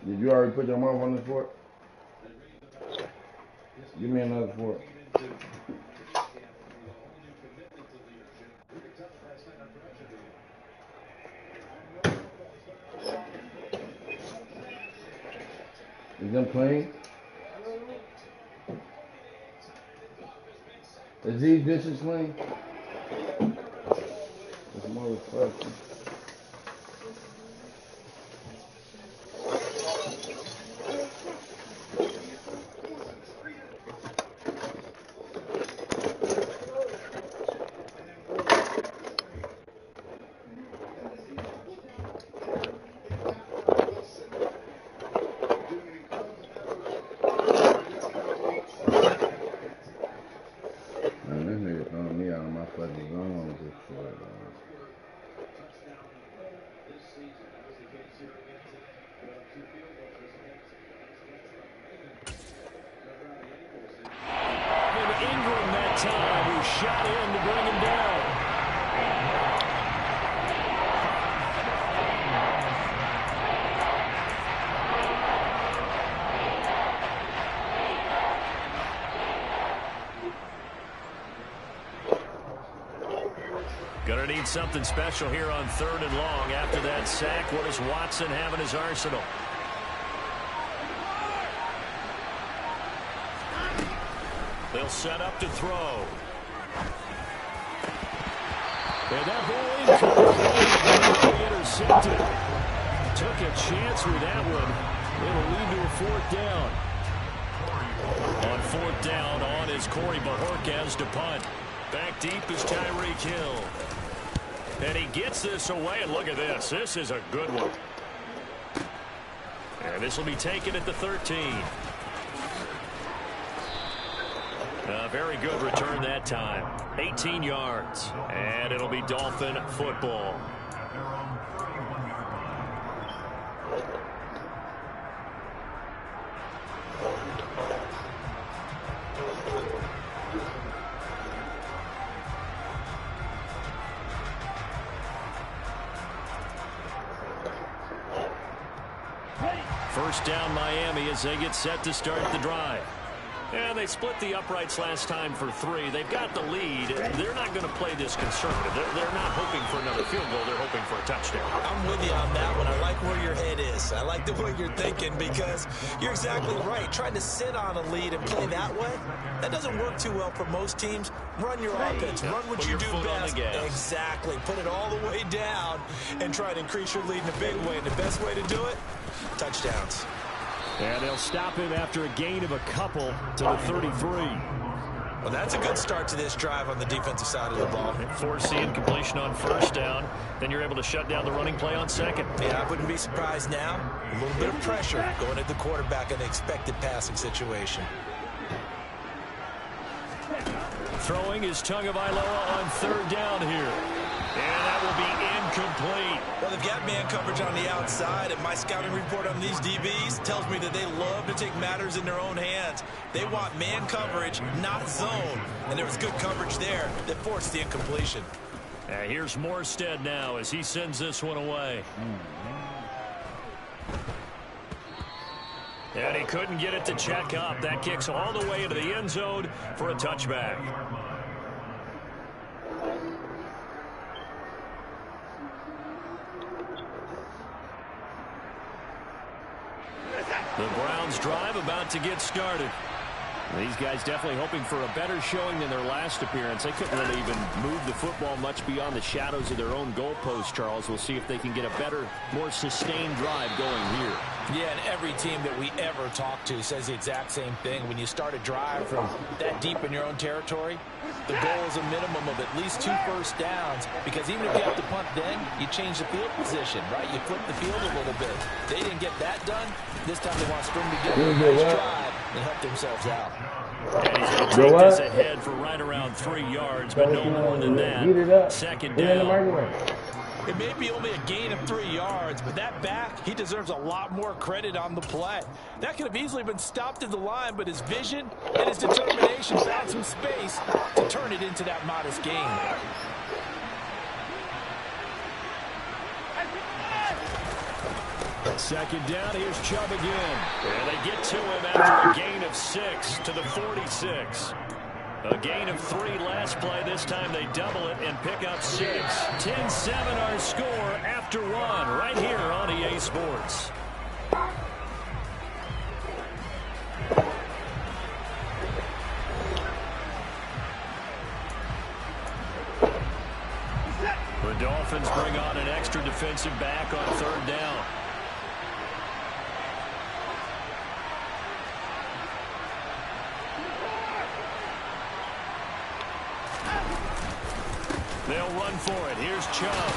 Did you already put your mouth on this fork? Give me another fork. Is them clean? Is these dishes clean? This motherfucker. Gonna need something special here on 3rd and long. After that sack, what does Watson have in his arsenal? They'll set up to throw. And that ball incomplete. Intercepted. Took a chance with that one. It'll lead to a 4th down. On 4th down, on is Corey Bojorquez to punt. Back deep is Tyreek Hill. And he gets this away, and look at this. This is a good one. And this will be taken at the 13. A very good return that time. 18 yards. And it'll be Dolphin football. First down Miami as they get set to start the drive. And they split the uprights last time for 3. They've got the lead. They're not going to play this conservative. They're not hoping for another field goal. They're hoping for a touchdown. I'm with you on that one. I like where your head is. I like the way you're thinking because you're exactly right. Trying to sit on a lead and play that way, that doesn't work too well for most teams. Run your offense. Run what you do best. Exactly. Put it all the way down and try to increase your lead in a big way. And the best way to do it, touchdowns. And they'll stop him after a gain of a couple to the 33. Well, that's a good start to this drive on the defensive side of the ball. Force the incompletion on 1st down. Then you're able to shut down the running play on 2nd. Yeah, I wouldn't be surprised now. A little bit of pressure going at the quarterback in an expected passing situation. Throwing is Tagovailoa on 3rd down here. And that will be incomplete. Well, they've got man coverage on the outside, and my scouting report on these DBs tells me that they love to take matters in their own hands. They want man coverage, not zone. And there was good coverage there that forced the incompletion. Here's Morstead now as he sends this one away. And he couldn't get it to check up. That kicks all the way into the end zone for a touchback. The Browns drive about to get started. These guys definitely hoping for a better showing than their last appearance. They couldn't really even move the football much beyond the shadows of their own goalpost, Charles. We'll see if they can get a better, more sustained drive going here. Yeah, and every team that we ever talk to says the exact same thing. When you start a drive from that deep in your own territory, the goal is a minimum of at least 2 first downs, because even if you have to punt then, you change the field position, right? You flip the field a little bit. They didn't get that done. This time they want to string together a nice drive and help themselves out. And he's going to take this ahead for right around 3 yards, but no more than that. Second down. It may be only a gain of 3 yards, but that back, he deserves a lot more credit on the play. That could have easily been stopped at the line, but his vision and his determination found some space to turn it into that modest gain. Second down, here's Chubb again. And they get to him after a gain of 6 to the 46. A gain of 3 last play. This time they double it and pick up 6. 10-7 our score after 1 right here on EA Sports. The Dolphins bring on an extra defensive back on 3rd down. They'll run for it. Here's Chubb.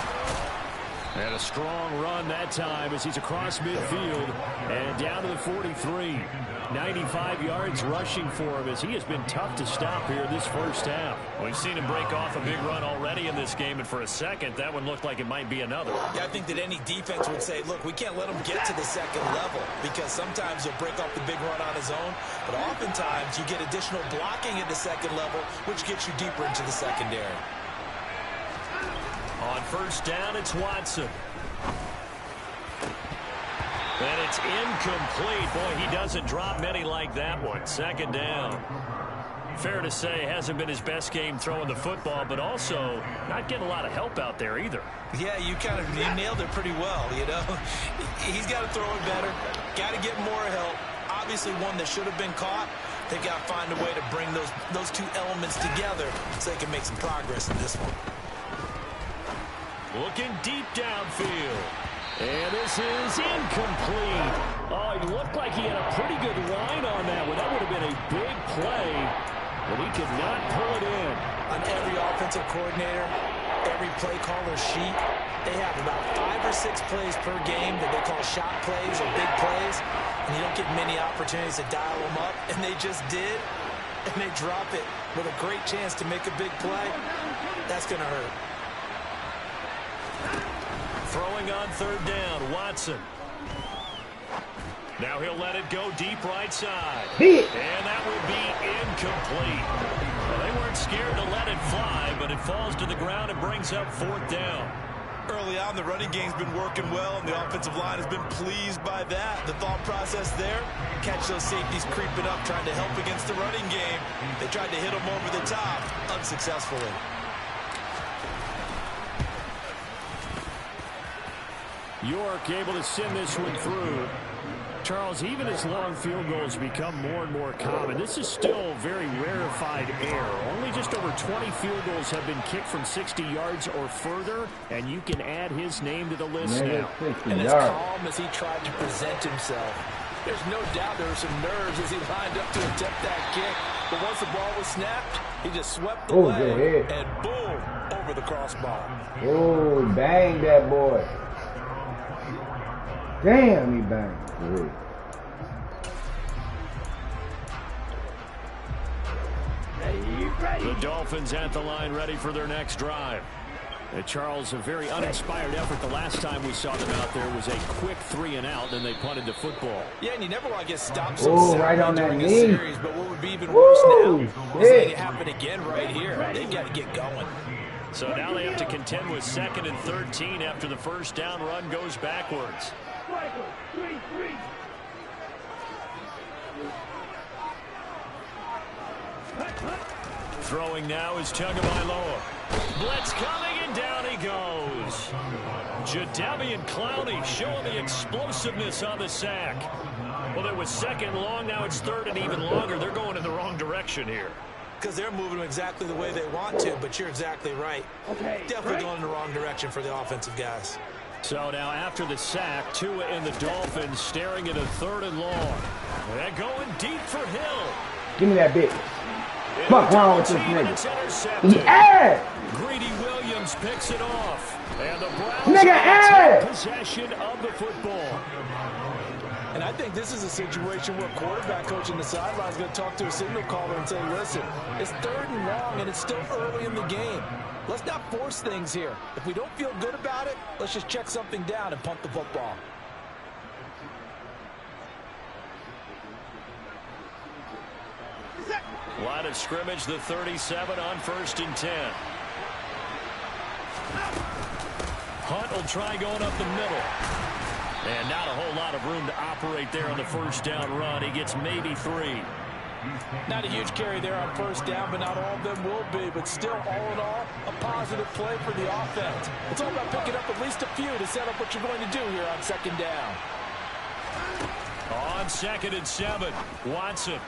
And a strong run that time as he's across midfield and down to the 43. 95 yards rushing for him as he has been tough to stop here this first half. We've seen him break off a big run already in this game, and for a second, that one looked like it might be another. Yeah, I think that any defense would say, look, we can't let him get to the second level, because sometimes he'll break off the big run on his own, but oftentimes you get additional blocking at the second level, which gets you deeper into the secondary. On 1st down, it's Watson. And it's incomplete. Boy, he doesn't drop many like that one. 2nd down. Fair to say, hasn't been his best game throwing the football, but also not getting a lot of help out there either. Yeah, you nailed it pretty well, you know. He's got to throw it better. Got to get more help. Obviously one that should have been caught. They got to find a way to bring those 2 elements together so they can make some progress in this one. Looking deep downfield. And this is incomplete. Oh, he looked like he had a pretty good line on that one. That would have been a big play, but he could not pull it in. On every offensive coordinator, every play caller sheet, they have about 5 or 6 plays per game that they call shot plays or big plays, and you don't get many opportunities to dial them up, and they just did, and they drop it with a great chance to make a big play. That's going to hurt. Throwing on 3rd down, Watson. Now he'll let it go deep right side. And that will be incomplete. Well, they weren't scared to let it fly, but it falls to the ground and brings up 4th down. Early on, the running game's been working well, and the offensive line has been pleased by that. The thought process there, catch those safeties creeping up, trying to help against the running game. They tried to hit them over the top, unsuccessfully. York able to send this one through. Charles, even as long field goals become more and more common, this is still very rarefied air. Only just over 20 field goals have been kicked from 60 yards or further, and you can add his name to the list now. And as calm as he tried to present himself, there's no doubt there were some nerves as he lined up to attempt that kick. But once the ball was snapped, he just swept the leg, and boom, over the crossbar. Oh, bang that boy. Damn, he banged. The Dolphins at the line ready for their next drive. Charles, a very uninspired effort the last time we saw them out there was a quick 3-and-out, and they punted the football. Yeah, and you never want to get stopped so right on that knee. Series, but what would be even worse now is letting it happen again right here. They've got to get going. So now they have to contend with 2nd and 13 after the first down run goes backwards. Throwing now is Tagovailoa. Blitz coming, and down he goes. Jadeveon Clowney showing the explosiveness on the sack. Well, it was second long. Now it's third and even longer. They're going in the wrong direction here. Because they're moving exactly the way they want to, but you're exactly right. Definitely going in the wrong direction for the offensive guys. So now after the sack, Tua and the Dolphins staring at a third and long. They're going deep for Hill. Give me that bitch. Fuck wrong with this nigga? Yeah! Greedy Williams picks it off. And the Browns Nigga, possession of the football. And I think this is a situation where quarterback coach in the sideline is going to talk to a signal caller and say, listen, it's third and long and it's still early in the game. Let's not force things here. If we don't feel good about it, let's just check something down and punt the football. Line of scrimmage, the 37 on 1st and 10. Hunt will try going up the middle. And not a whole lot of room to operate there on the first down run. He gets maybe 3. Not a huge carry there on first down, but not all of them will be. But still, all in all, a positive play for the offense. It's all about picking up at least a few to set up what you're going to do here on second down. On 2nd and 7, Watson.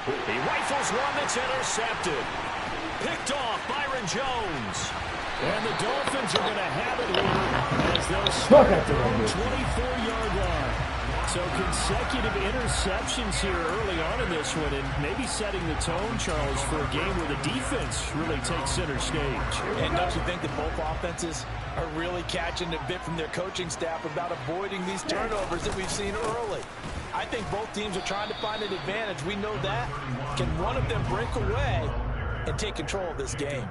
He rifles one that's intercepted. Picked off Byron Jones. And the Dolphins are going to have it here as they'll start at their own 24-yard line. So consecutive interceptions here early on in this one, and maybe setting the tone, Charles, for a game where the defense really takes center stage. And don't you think that both offenses are really catching a bit from their coaching staff about avoiding these turnovers that we've seen early? I think both teams are trying to find an advantage. We know that. Can one of them break away and take control of this game?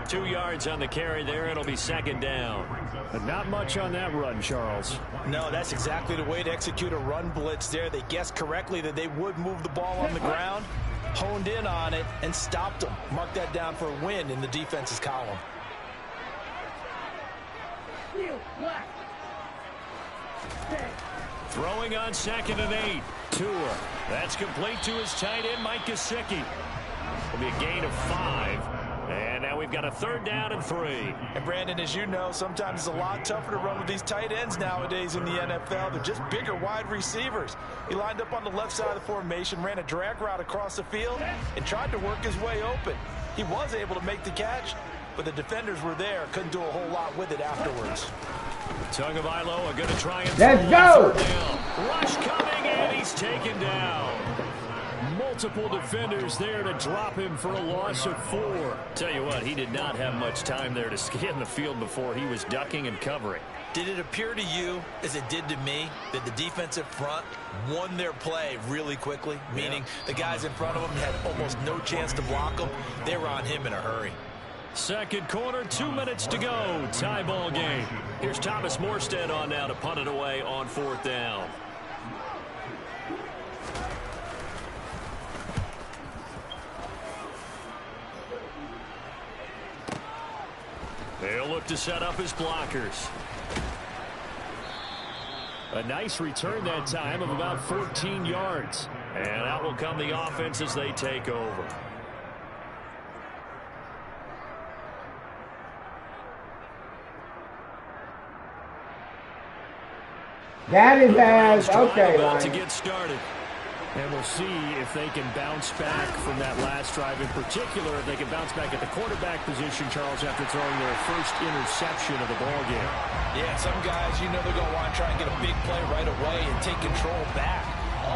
2 yards on the carry there. It'll be 2nd down. But not much on that run, Charles. No, that's exactly the way to execute a run blitz there. They guessed correctly that they would move the ball on the ground, honed in on it, and stopped them. Mark that down for a win in the defense's column. Throwing on 2nd and 8. Tua. That's complete to his tight end, Mike Gesicki. Will be a gain of 5. And now we've got a 3rd down and 3. And Brandon, as you know, sometimes it's a lot tougher to run with these tight ends nowadays in the NFL. They're just bigger wide receivers. He lined up on the left side of the formation, ran a drag route across the field, and tried to work his way open. He was able to make the catch, but the defenders were there. Couldn't do a whole lot with it afterwards. Tagovailoa are going to try and let's go. Rush coming, and he's taken down. Multiple defenders there to drop him for a loss of 4. Tell you what, he did not have much time there to scan the field before he was ducking and covering. Did it appear to you, as it did to me, that the defensive front won their play really quickly? Meaning the guys in front of them had almost no chance to block them. They were on him in a hurry. Second quarter, 2 minutes to go. Tie ball game. Here's Thomas Morstead on now to punt it away on 4th down. They'll look to set up his blockers. A nice return that time of about 14 yards. And out will come the offense as they take over. That is ass. Okay, about to Ryan. get started. And we'll see if they can bounce back from that last drive. In particular, if they can bounce back at the quarterback position, Charles, after throwing their first interception of the ball game. Yeah, some guys, you know they're going to want to try and get a big play right away and take control back.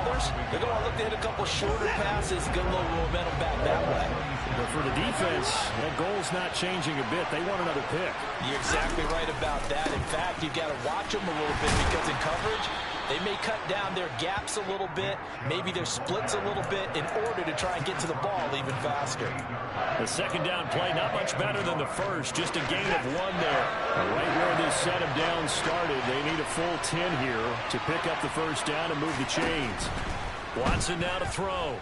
Others, they're going to look to hit a couple shorter passes, get a little momentum back that way. But for the defense, that goal's not changing a bit. They want another pick. You're exactly right about that. In fact, you've got to watch them a little bit because in coverage, they may cut down their gaps a little bit, maybe their splits a little bit in order to try and get to the ball even faster. The second down play not much better than the first, just a gain of 1 there. Right where this set of downs started, they need a full 10 here to pick up the first down and move the chains. Watson now to throw.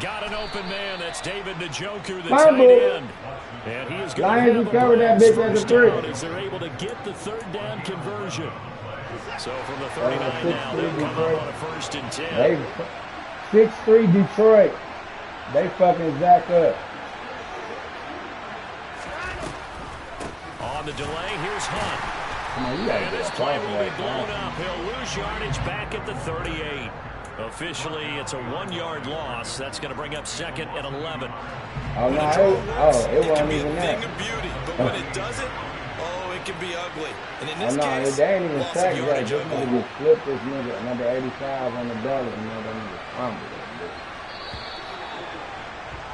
Got an open man. That's David Njoku, the tight end. And he is going to cover that bitch at the 3. As they're able to get the 3rd down conversion. So from the 39 now, they'll come up on a 1st and 10. 6-3 Detroit. They fucking Zach up. On the delay, here's Hunt. Come on, you gotta And get this a play call will for be that, blown man. up. He'll lose yardage back at the 38. Officially, it's a 1-yard loss. That's going to bring up second and 11. Oh, no, it wasn't even that. Thing of beauty, but when it doesn't, oh, it can be ugly. And in this Oh, no, case, they ain't even loss of sacked that. yardage This ugly. nigga just flipped this nigga, number 85 on the ballot, and then that nigga fumbled that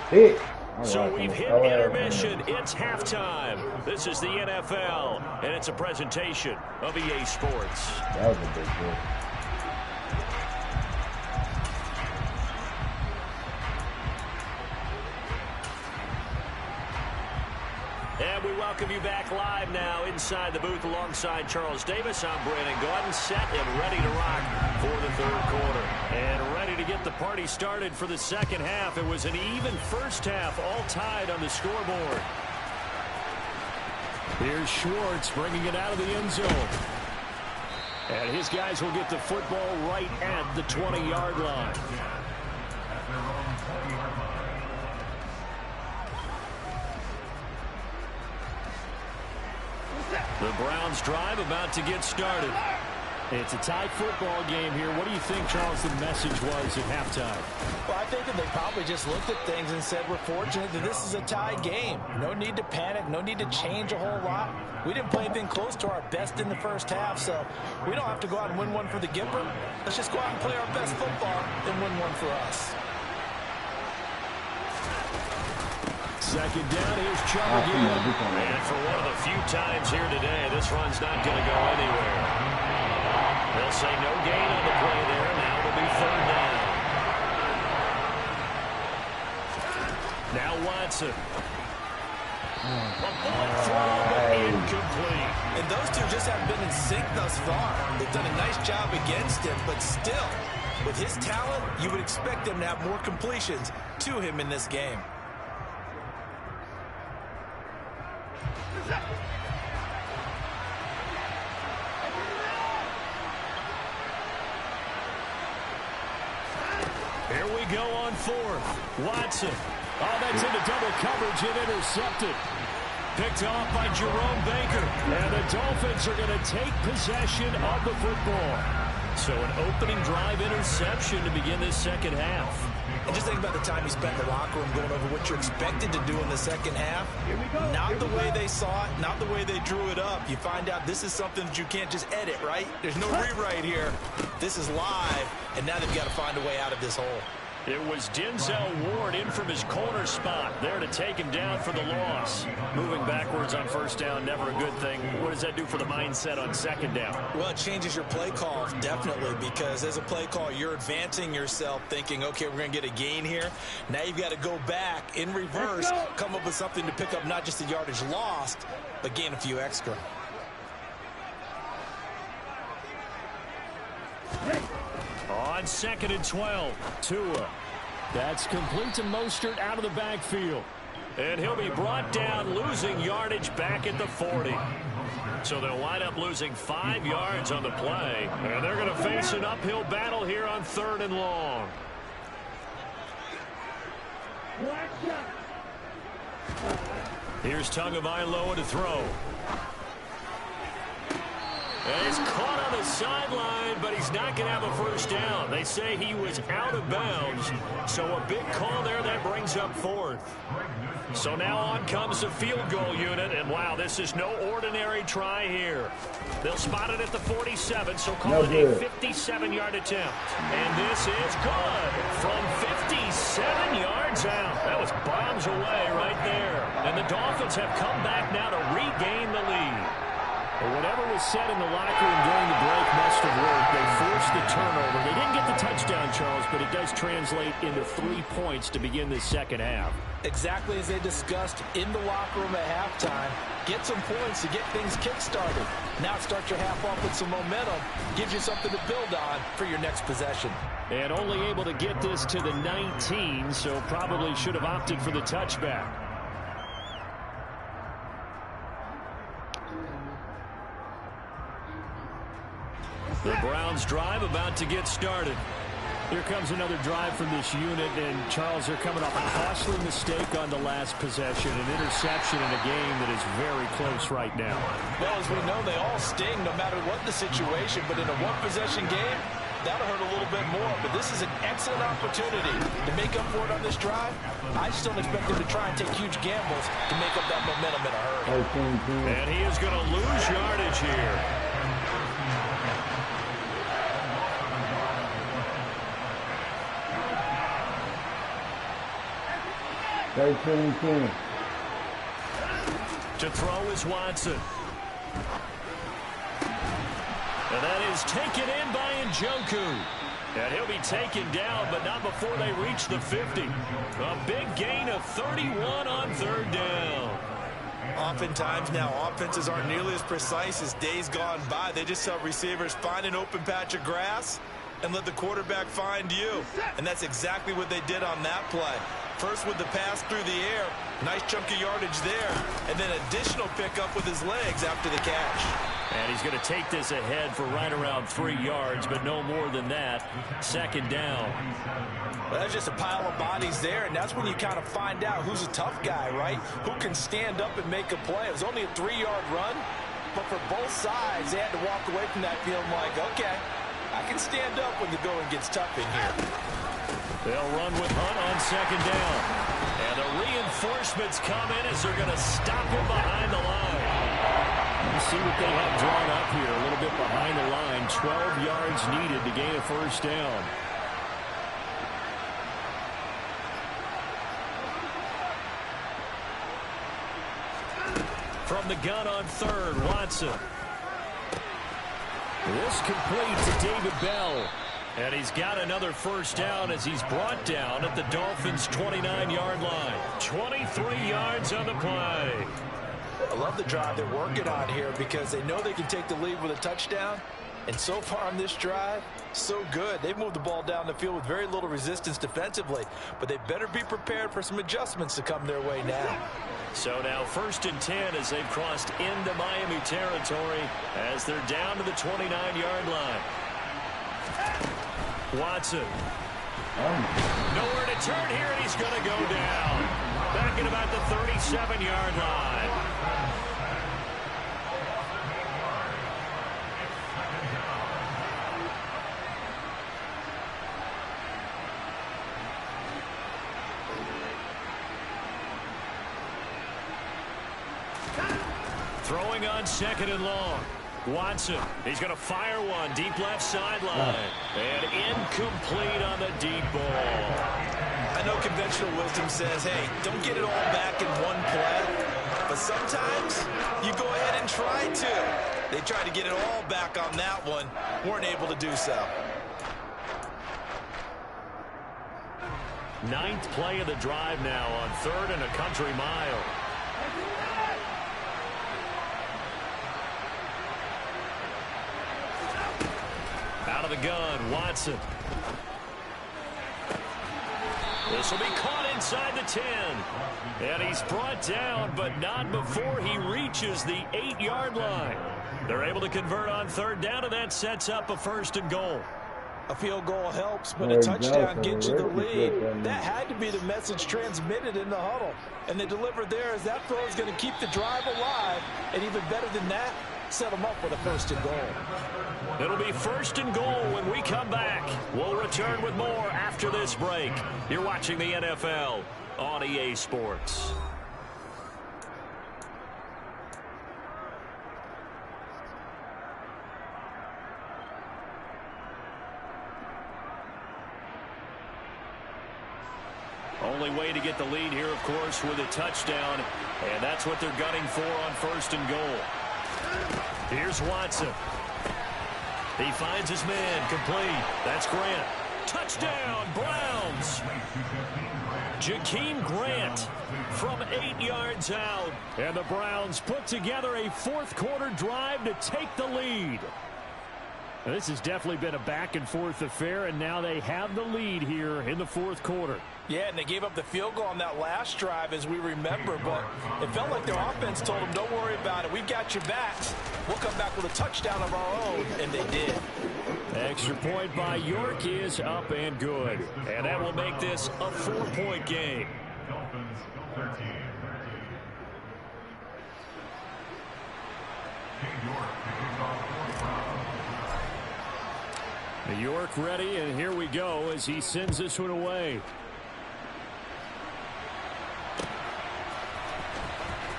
bitch. Hit. So we've hit intermission. It's halftime. This is the NFL, and it's a presentation of EA Sports. That was a big hit. And we welcome you back live now inside the booth alongside Charles Davis. I'm Brandon Gaudin, set and ready to rock for the third quarter. And ready to get the party started for the second half. It was an even first half, all tied on the scoreboard. Here's Schwartz bringing it out of the end zone. And his guys will get the football right at the 20-yard line. The Browns drive about to get started. It's a tight football game here. What do you think, Charles, the message was at halftime? Well, I think that they probably just looked at things and said, we're fortunate that this is a tie game. No need to panic. No need to change a whole lot. We didn't play anything close to our best in the first half, so we don't have to go out and win one for the Gipper. Let's just go out and play our best football and win one for us. Second down, here's Chubb again. And for one of the few times here today, this run's not going to go anywhere. They'll say no gain on the play there. Now it'll be third down. Now Watson. A bullet throw, but incomplete. And those two just haven't been in sync thus far. They've done a nice job against him, but still, with his talent, you would expect him to have more completions to him in this game. Here we go on fourth. Watson. Oh, that's into double coverage and intercepted. Picked off by Jerome Baker. And the Dolphins are going to take possession of the football. So an opening drive interception to begin this second half. And just think about the time you spent in the locker room going over what you're expected to do in the second half. Not the way they saw it, not the way they drew it up. You find out this is something that you can't just edit, right? There's no rewrite here. This is live, and now they've got to find a way out of this hole. It was Denzel Ward in from his corner spot there to take him down for the loss. Moving backwards on first down, never a good thing. What does that do for the mindset on second down? Well, it changes your play call, definitely, because as a play call, you're advancing yourself thinking, okay, we're going to get a gain here. Now you've got to go back in reverse, come up with something to pick up not just the yardage lost, but gain a few extra. On second and 12, Tua. That's complete to Mostert out of the backfield. And he'll be brought down, losing yardage back at the 40. So they'll wind up losing 5 yards on the play. And they're going to face an uphill battle here on third and long. Here's Tagovailoa to throw. And he's caught on the sideline, but he's not going to have a first down. They say he was out of bounds. So a big call there that brings up fourth. So now on comes the field goal unit. And, wow, this is no ordinary try here. They'll spot it at the 47, so call it a 57-yard attempt. And this is good from 57 yards out. That was bombs away right there. And the Dolphins have come back now to regain the lead. But whatever was said in the locker room during the break must have worked. They forced the turnover. They didn't get the touchdown, Charles, but it does translate into 3 points to begin this second half. Exactly as they discussed in the locker room at halftime. Get some points to get things kick-started. Now start your half off with some momentum. Gives you something to build on for your next possession. And only able to get this to the 19, so probably should have opted for the touchback. The Browns drive about to get started. Here comes another drive from this unit, and Charles, they're coming off a costly mistake on the last possession, an interception in a game that is very close right now. Well, as we know, they all sting no matter what the situation, but in a one-possession game, that'll hurt a little bit more. But this is an excellent opportunity to make up for it on this drive. I just don't expect them to try and take huge gambles to make up that momentum in a hurry. And he is going to lose yardage here. To throw is Watson. And that is taken in by Njoku. And he'll be taken down, but not before they reach the 50. A big gain of 31 on third down. Oftentimes now, offenses aren't nearly as precise as days gone by. They just tell receivers, find an open patch of grass and let the quarterback find you. And that's exactly what they did on that play. First with the pass through the air, nice chunk of yardage there, and then additional pickup with his legs after the catch. And he's going to take this ahead for right around 3 yards, but no more than that. Second down. Well, that's just a pile of bodies there, and that's when you kind of find out who's a tough guy, right? Who can stand up and make a play. It was only a 3-yard run, but for both sides, they had to walk away from that feeling like, okay, I can stand up when the going gets tough in here. They'll run with Hunt on second down. And the reinforcements come in as they're going to stop him behind the line. You see what they have drawn up here, a little bit behind the line. 12 yards needed to gain a first down. From the gun on third, Watson. This complete to David Bell. And he's got another first down as he's brought down at the Dolphins' 29-yard line. 23 yards on the play. I love the drive they're working on here because they know they can take the lead with a touchdown. And so far on this drive, so good. They've moved the ball down the field with very little resistance defensively. But they better be prepared for some adjustments to come their way now. So now 1st and 10 as they've crossed into Miami territory as they're down to the 29-yard line. Watson. Nowhere to turn here, and he's going to go down. Back at about the 37-yard line. Throwing on second and long. Watson, he's going to fire one deep left sideline. And incomplete on the deep ball. I know conventional wisdom says, hey, don't get it all back in one play. But sometimes you go ahead and try to. They tried to get it all back on that one. Weren't able to do so. 9th play of the drive now on 3rd and a country mile. Out of the gun, Watson. This will be caught inside the 10. And he's brought down, but not before he reaches the 8-yard line. They're able to convert on 3rd down, and that sets up a 1st and goal. A field goal helps, but a touchdown gets you the lead. That had to be the message transmitted in the huddle. And they delivered there as that throw is going to keep the drive alive. And even better than that, set them up with a 1st and goal. It'll be 1st and goal when we come back. We'll return with more after this break. You're watching the NFL on EA Sports. Only way to get the lead here, of course, with a touchdown. And that's what they're gunning for on 1st and goal. Here's Watson. He finds his man, complete. That's Grant. Touchdown, Browns. Jakeem Grant from 8 yards out. And the Browns put together a 4th quarter drive to take the lead. Now, this has definitely been a back-and-forth affair, and now they have the lead here in the 4th quarter. Yeah, and they gave up the field goal on that last drive, as we remember, but it felt like their offense told them, don't worry about it. We've got your backs. We'll come back with a touchdown of our own, and they did. Extra point by York is up and good. And that will make this a 4-point game. York ready, and here we go as he sends this one away.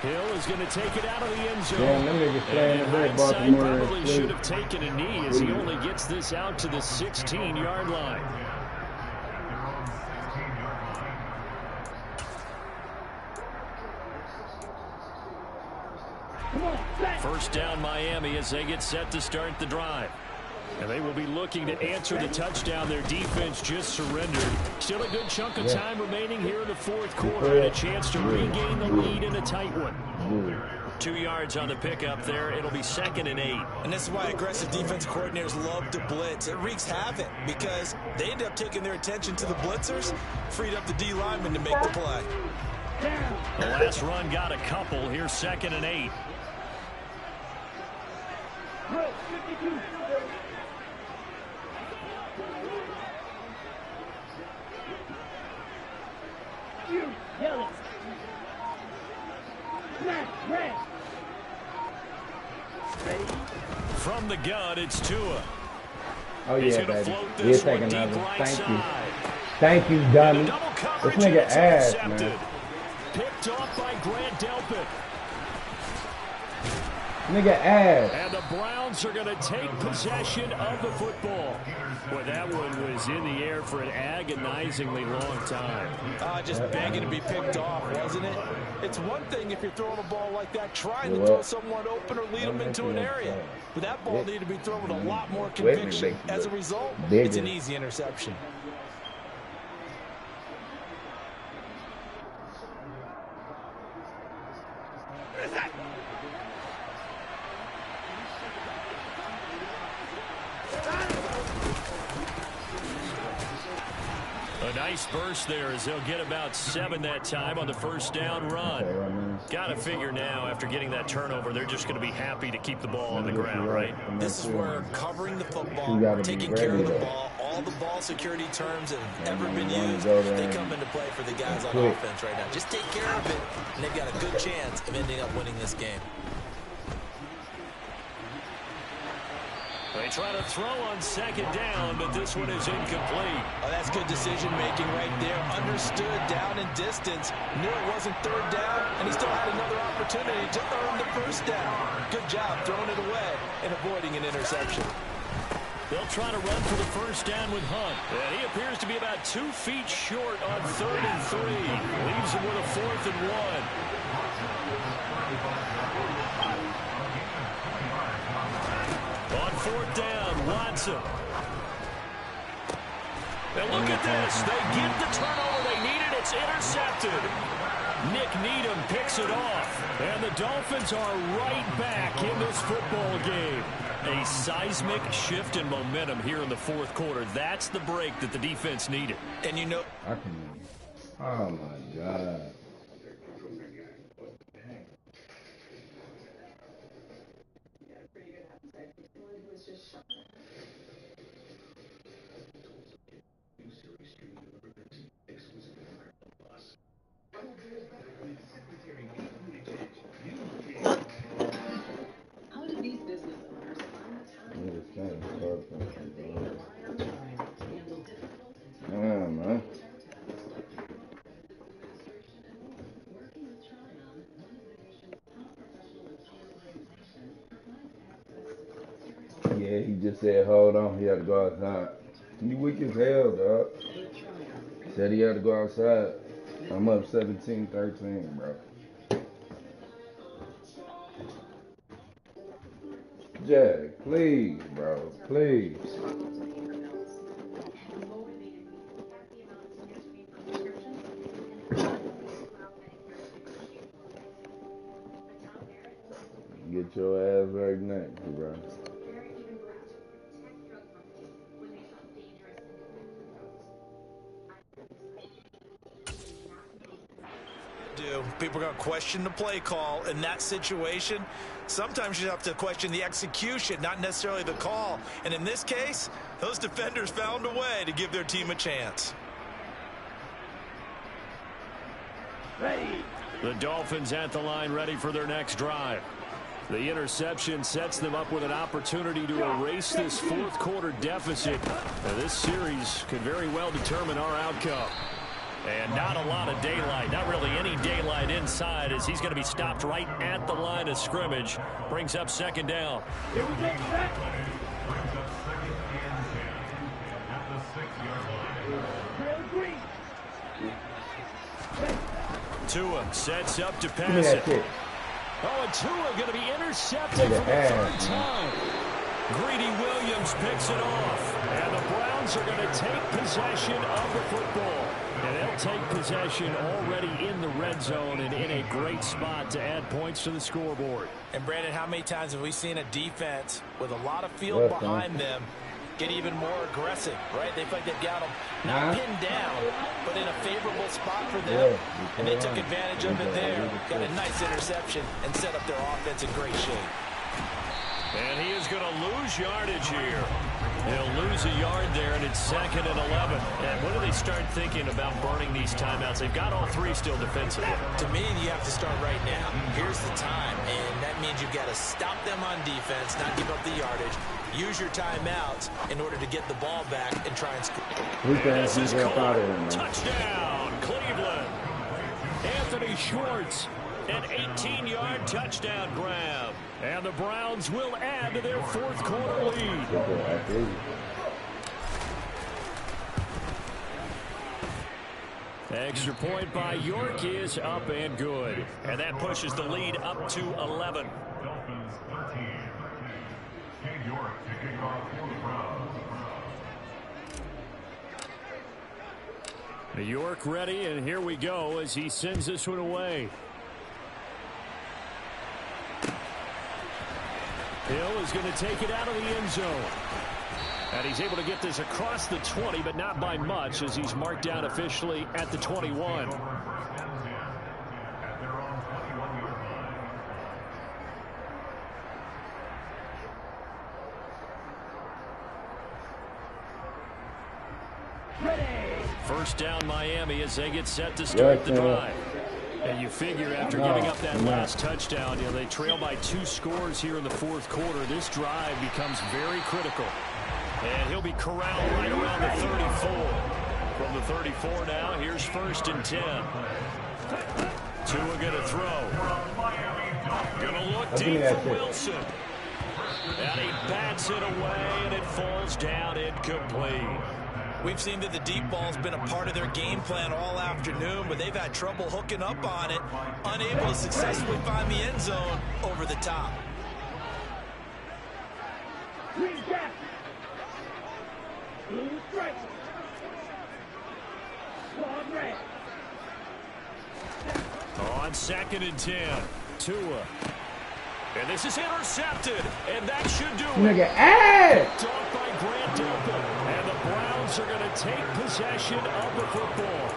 Hill is going to take it out of the end zone. Damn, them niggas playing And the in big hindsight, Baltimore. probably should have taken a knee as he only gets this out to the 16-yard line. First down Miami as they get set to start the drive. And they will be looking to answer the touchdown their defense just surrendered. Still a good chunk of time remaining here in the fourth quarter and a chance to regain the lead in a tight one. 2 yards on the pickup there. It'll be 2nd and 8. And this is why aggressive defense coordinators love to blitz. It wreaks havoc because they end up taking their attention to the blitzers, freed up the D lineman to make the play. The last run got a couple. Here's 2nd and 8. From the gun, it's Tua. Oh He's yeah, gonna baby. float He'll this take one deep another. right Thank you. side. Thank you, dummy. Into double This coverage, nigga and it's ass, intercepted. man. Picked off by Grant Delpit. Nigga ass. And the Browns are going to take possession of the football. Boy, that one was in the air for an agonizingly long time. Just begging to be picked off, wasn't it? It's one thing if you're throwing a ball like that, trying to throw someone open or lead them into an area. But that ball needed to be thrown with a lot more conviction. As a result, it's an easy interception. A nice burst there as they'll get about 7 that time on the first down run. Got to figure now after getting that turnover, they're just going to be happy to keep the ball on the ground, right? This is where covering the football, taking care of the ball, all the ball security terms that have ever been used, they come into play for the guys on offense right now. Just take care of it, and they've got a good chance of ending up winning this game. They try to throw on 2nd down, but this one is incomplete. Oh, that's good decision-making right there. Understood down and distance. Knew it wasn't 3rd down, and he still had another opportunity to earn the 1st down. Good job throwing it away and avoiding an interception. They'll try to run for the 1st down with Hunt. And he appears to be about 2 feet short on 3rd and 3. Leaves him with a 4th and 1. On 4th down, Watson. And look at this. They get the turnover they needed. It's intercepted. Nick Needham picks it off. And the Dolphins are right back in this football game. A seismic shift in momentum here in the 4th quarter. That's the break that the defense needed. And you know... Oh, my God. Man. Yeah, he just said, hold on, he had to go outside. You weak as hell, dog. Said he had to go outside. I'm up 17-13, bro. Jack, please, bro, please. Get your ass right next, bro. do. People are going to question the play call in that situation. Sometimes you have to question the execution, not necessarily the call. And in this case, those defenders found a way to give their team a chance. The Dolphins at the line ready for their next drive. The interception sets them up with an opportunity to erase this fourth quarter deficit. Now, this series could very well determine our outcome. And not a lot of daylight, not really any daylight inside, as he's going to be stopped right at the line of scrimmage. Brings up second down. Tua sets up to pass it. Oh, and Tua going to be intercepted for the third time. Greedy Williams picks it off. And the Browns are going to take possession of the football. And they'll take possession already in the red zone and in a great spot to add points to the scoreboard. And, Brandon, how many times have we seen a defense with a lot of field behind them get even more aggressive, right? They feel like they've got them not pinned down, but in a favorable spot for them. And they took advantage of it there. Got a nice interception and set up their offense in great shape. And he is going to lose yardage here. He'll lose a yard there, and it's 2nd and 11. And when do they start thinking about burning these timeouts? They've got all three still defensively. To me, you have to start right now. Here's the time, and that means you've got to stop them on defense, not give up the yardage. Use your timeouts in order to get the ball back and try and score. This is caught. Touchdown, Cleveland. Anthony Schwartz, an 18-yard touchdown grab. And the Browns will add to their fourth quarter lead. Extra point by York is up and good. And that pushes the lead up to 11. Dolphins 13. Cade York to kick off for the Browns. York ready, and here we go as he sends this one away. Hill is going to take it out of the end zone. And he's able to get this across the 20, but not by much, as he's marked down officially at the 21. First down Miami as they get set to start the drive. And you figure after giving up that last touchdown, you know, they trail by 2 scores here in the fourth quarter. This drive becomes very critical. And he'll be corralled right around the 34. From the 34 now, here's 1st and 10. Tua going to throw. Going to look deep for Wilson. And he bats it away, and it falls down incomplete. We've seen that the deep ball's been a part of their game plan all afternoon, but they've had trouble hooking up on it, unable to successfully find the end zone over the top. On 2nd and 10, Tua. And this is intercepted, and that should do it. Dunked by Grant Delpit, and the Browns are going to take possession of the football.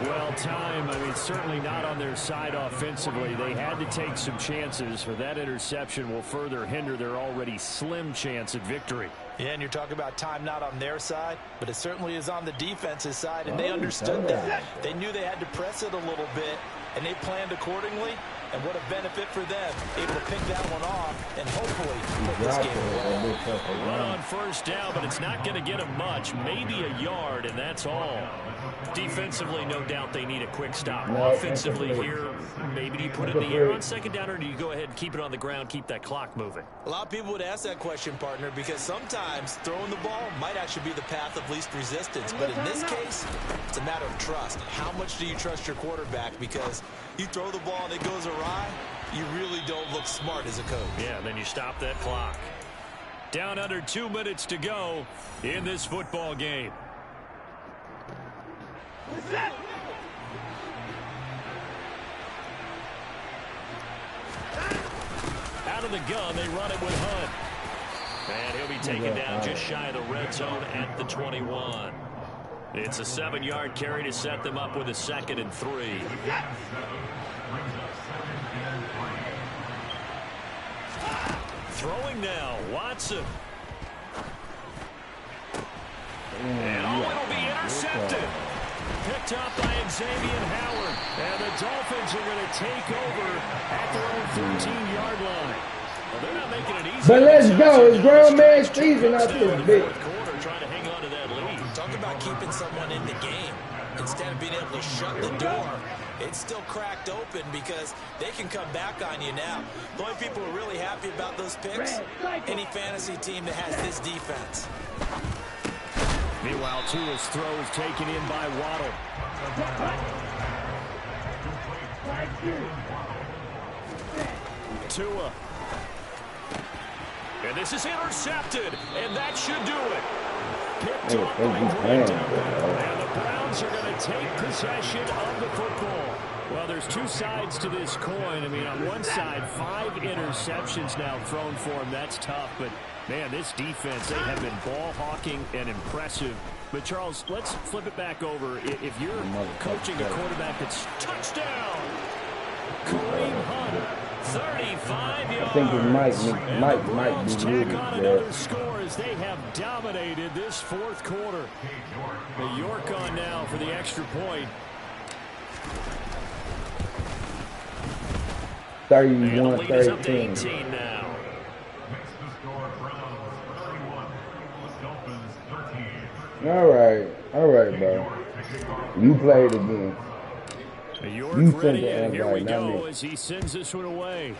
Well, time, I mean, certainly not on their side offensively. They had to take some chances, but that interception will further hinder their already slim chance at victory. Yeah, and you're talking about time not on their side, but it certainly is on the defense's side, and they understood that. They knew they had to press it a little bit, and they planned accordingly. And what a benefit for them, able to pick that one off and hopefully put this game away. Run on first down, but it's not going to get them much. Maybe a yard, and that's all. Defensively, no doubt they need a quick stop. Offensively here, maybe do you put it in the air on 2nd down, or do you go ahead and keep it on the ground, keep that clock moving? A lot of people would ask that question, partner, because sometimes throwing the ball might actually be the path of least resistance. But in this case, it's a matter of trust. How much do you trust your quarterback? Because you throw the ball and it goes awry, you really don't look smart as a coach. Yeah, then you stop that clock. Down under 2 minutes to go in this football game. Out of the gun, they run it with Hunt. And he'll be taken down just shy of the red zone at the 21. It's a 7-yard carry to set them up with a 2nd and 3. Throwing now, Watson. And it'll be intercepted. Picked up by Xavier Howard. And the Dolphins are going to take over at their own 13-yard line. Well, they're not making it easy. But let's go. It's grown man season out this bitch. Trying to hang on to that lead. Talk about keeping someone in the game. Instead of being able to shut the door, it's still cracked open because they can come back on you now. The only people who are really happy about those picks, any fantasy team that has this defense. Meanwhile, Tua's throw is taken in by Waddle. Tua. And this is intercepted, and that should do it. Picked up by Brandon. And the Browns are going to take possession of the football. Well, there's two sides to this coin. I mean, on one side, 5 interceptions now thrown for him. That's tough, but man, this defense, they have been ball hawking and impressive. But, Charles, let's flip it back over. If you're coaching a quarterback that's touchdown, Kareem Hunt, 35 yards. I think it might be moving there. Score as they have dominated this 4th quarter. The York on now for the extra point. 31-13 now. All right, bro. You played again. York You ready, sent the and here we invite, not go me. as he sends this one away.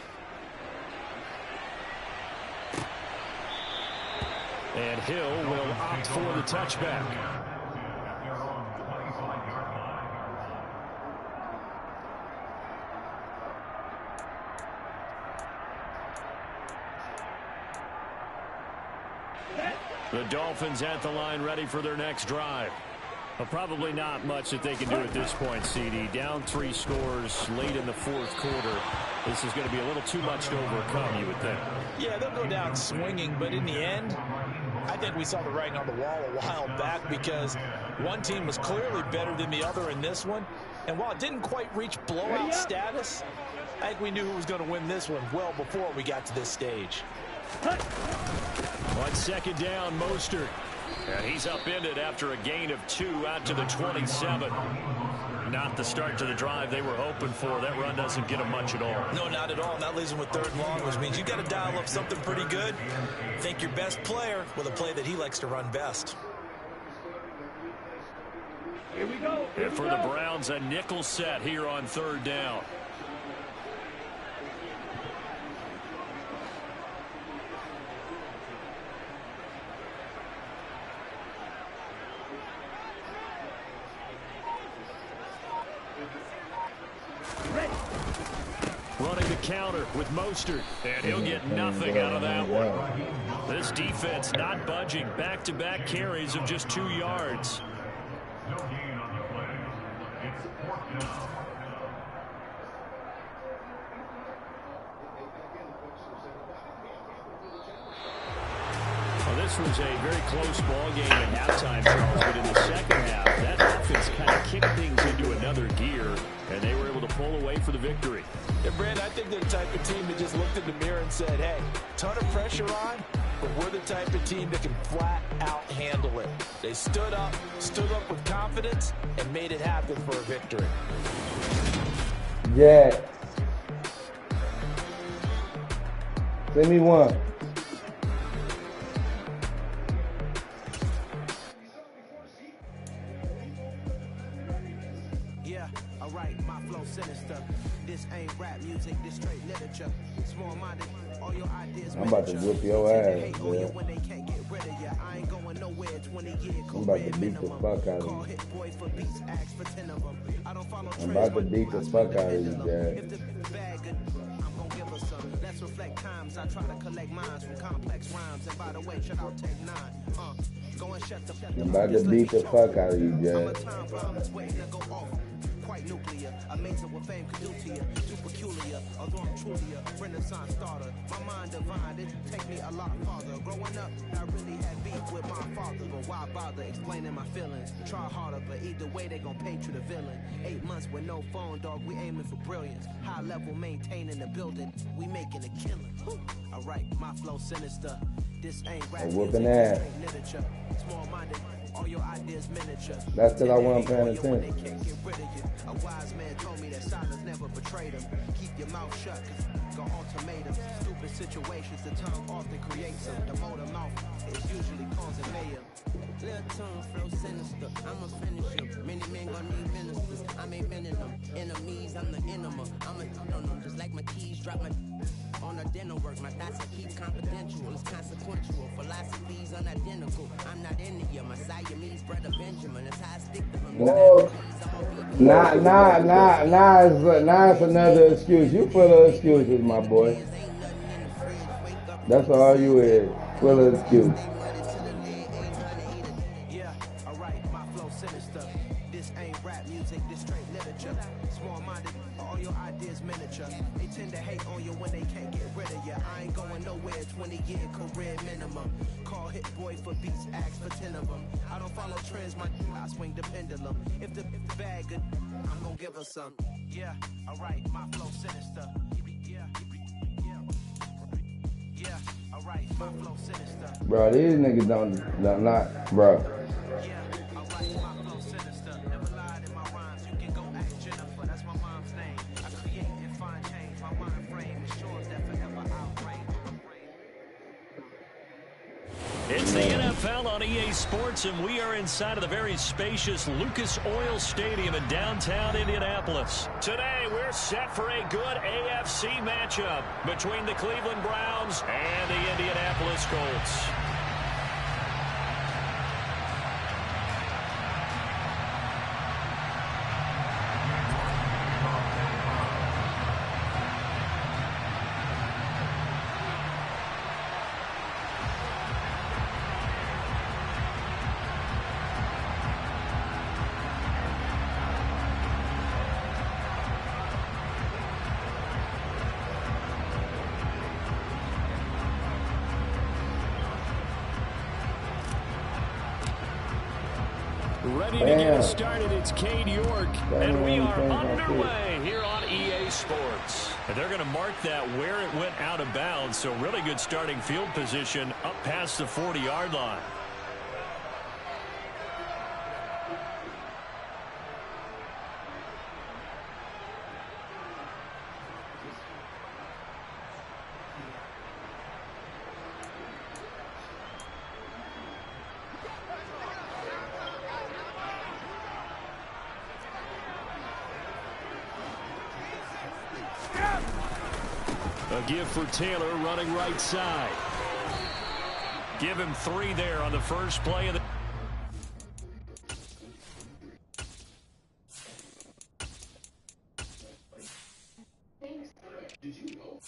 And Hill will opt for the touchback. The Dolphins at the line ready for their next drive. Well, probably not much that they can do at this point, CD. Down 3 scores late in the 4th quarter. This is going to be a little too much to overcome, you would think. Yeah, they'll go down swinging, but in the end, I think we saw the writing on the wall a while back because one team was clearly better than the other in this one. And while it didn't quite reach blowout status, I think we knew who was going to win this one well before we got to this stage. On 2nd down, Mostert. And he's upended after a gain of 2 out to the 27. Not the start to the drive they were hoping for. That run doesn't get them much at all. No, not at all. And that leaves them with 3rd and long, which means you got to dial up something pretty good. Think your best player with a play that he likes to run best. Here we go. And for the Browns, a nickel set here on 3rd down. Running the counter with Mostert, and he'll get nothing out of that one. This defense not budging. Back-to-back carries of just 2 yards. No gain on the play. It's 4th down. Well, this was a very close ball game at halftime, Charles, but in the 2nd half, that offense kind of kicked things into another gear, and they were able to pull away for the victory. Yeah, Brand, I think they're the type of team that just looked in the mirror and said, hey, ton of pressure on, but we're the type of team that can flat out handle it. They stood up with confidence, and made it happen for a victory. Yeah. Send me one. Sinister. This ain't rap music, this straight literature. Small-minded, all your ideas. I'm about to whip your ass, bro. I'm about to beat the fuck out of you. I'm about to beat the fuck out of you, Dad. Let's reflect times. I try to collect minds from complex rhymes. And by the way, shout out Tech 9. Go and shut the I'm about to beat the fuck out of you, Dad. quite nuclear. Amazing what fame could do to you. Too peculiar, although I'm truly a renaissance starter. My mind divine, it take me a lot farther. Growing up, I really had beef with my father. But why bother explaining my feelings? Try harder, but either way they gon' paint you the villain. 8 months with no phone, dog, we aiming for brilliance. High level maintaining the building, we making a killing. Alright, my flow sinister. This ain't rap whooping music, ass. straight literature. Small-minded, all your ideas miniature. That's because I wasn't paying attention. They can't get rid of you. A wise man told me that silence never betrayed him. Keep your mouth shut, cause got ultimatums. Stupid situations, the tongue often creates them. The motor mouth is usually causing mayhem. Little tongue flow sinister, I'm a finisher. Many men gon' need ministers, I'm a men in them. Enemies, I'm the enema. I'm a on them, just like my keys drop my on a dental work. My thoughts I keep confidential, it's consequential. Philosophies unidentical. I'm not into you, my Siamese brother Benjamin. That's how I stick to him. Whoa. Nah, it's another excuse. You full of excuses, my boy. That's all you is. Full of excuses. Yeah, alright, my flow sinister. This ain't rap music, this straight literature. Small-minded, all your ideas miniature. They tend to hate on you when they can't get rid of you. I ain't going nowhere, 20-year career minimum. Call Hit Boy for beats, ask for 10 of them. I don't follow trends, I swing the pendulum. If the bag good, I'm gonna give her some. Yeah, alright, my flow sinister. Yeah, alright, my flow sinister. Bro, these niggas don't not, bro. Yeah, alright, my flow sinister. Never lied in my rhymes. You can go ask Jennifer, that's my mom's name. I create and find change. My mind frame ensures that forever I'll reign. It's the NFL on EA Sports, and we are inside of the very spacious Lucas Oil Stadium in downtown Indianapolis. Today, we're set for a good AFC matchup between the Cleveland Browns and the Indianapolis Colts. Ready to get us started, it's Cade York, and we are underway here on EA Sports. And they're going to mark that where it went out of bounds, so really good starting field position up past the 40-yard line. A give for Taylor running right side. Give him 3 there on the first play of the... Did you know?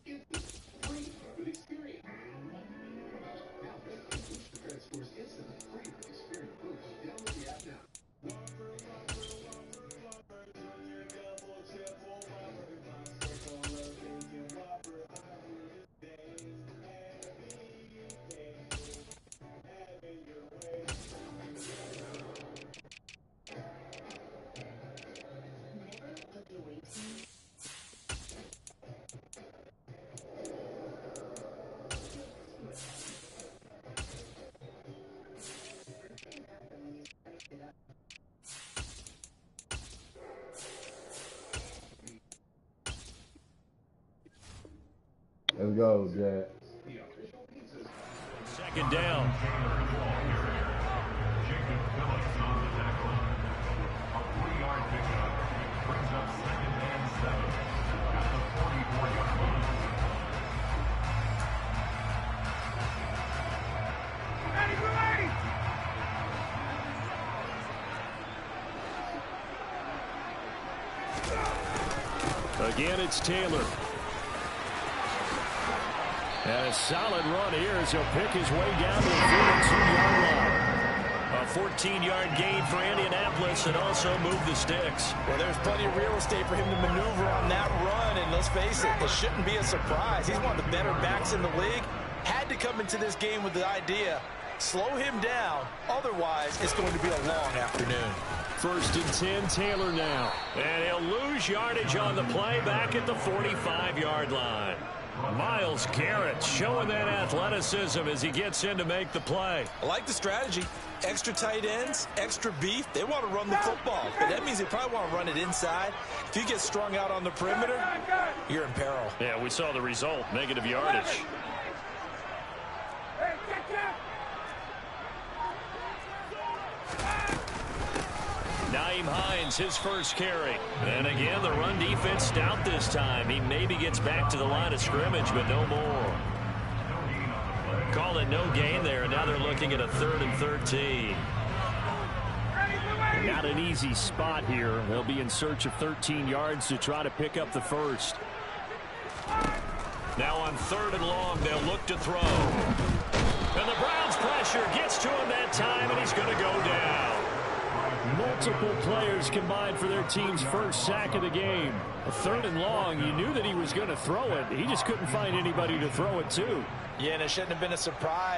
Is free with Experian. Now, the credit scores instantly free with Experian Boost. Download the app now. Let's go, Jack. Second down. Jacob Phillips on the tackle. A 3-yard pickup brings up 2nd and 7 at the 44-yard line. Again, it's Taylor. And a solid run here as he'll pick his way down to the 42-yard line. A 14-yard gain for Indianapolis and also move the sticks. Well, there's plenty of real estate for him to maneuver on that run, and let's face it, it shouldn't be a surprise. He's one of the better backs in the league. Had to come into this game with the idea, slow him down, otherwise it's going to be a long afternoon. 1st and 10, Taylor now. And he'll lose yardage on the play back at the 45-yard line. Myles Garrett showing that athleticism as he gets in to make the play. I like the strategy. Extra tight ends, extra beef. They want to run the football, but that means they probably want to run it inside. If you get strung out on the perimeter, you're in peril. Yeah, we saw the result, negative yardage. Nyheim Hines, his first carry. And again, the run defense stout this time. He maybe gets back to the line of scrimmage, but no more. Call it no gain there, and now they're looking at a 3rd and 13. Not an easy spot here. They'll be in search of 13 yards to try to pick up the first. Now on 3rd and long, they'll look to throw. And the Browns' pressure gets to him that time, and he's going to go down. Multiple players combined for their team's first sack of the game. A 3rd and long, you knew that he was going to throw it. He just couldn't find anybody to throw it to. Yeah, and it shouldn't have been a surprise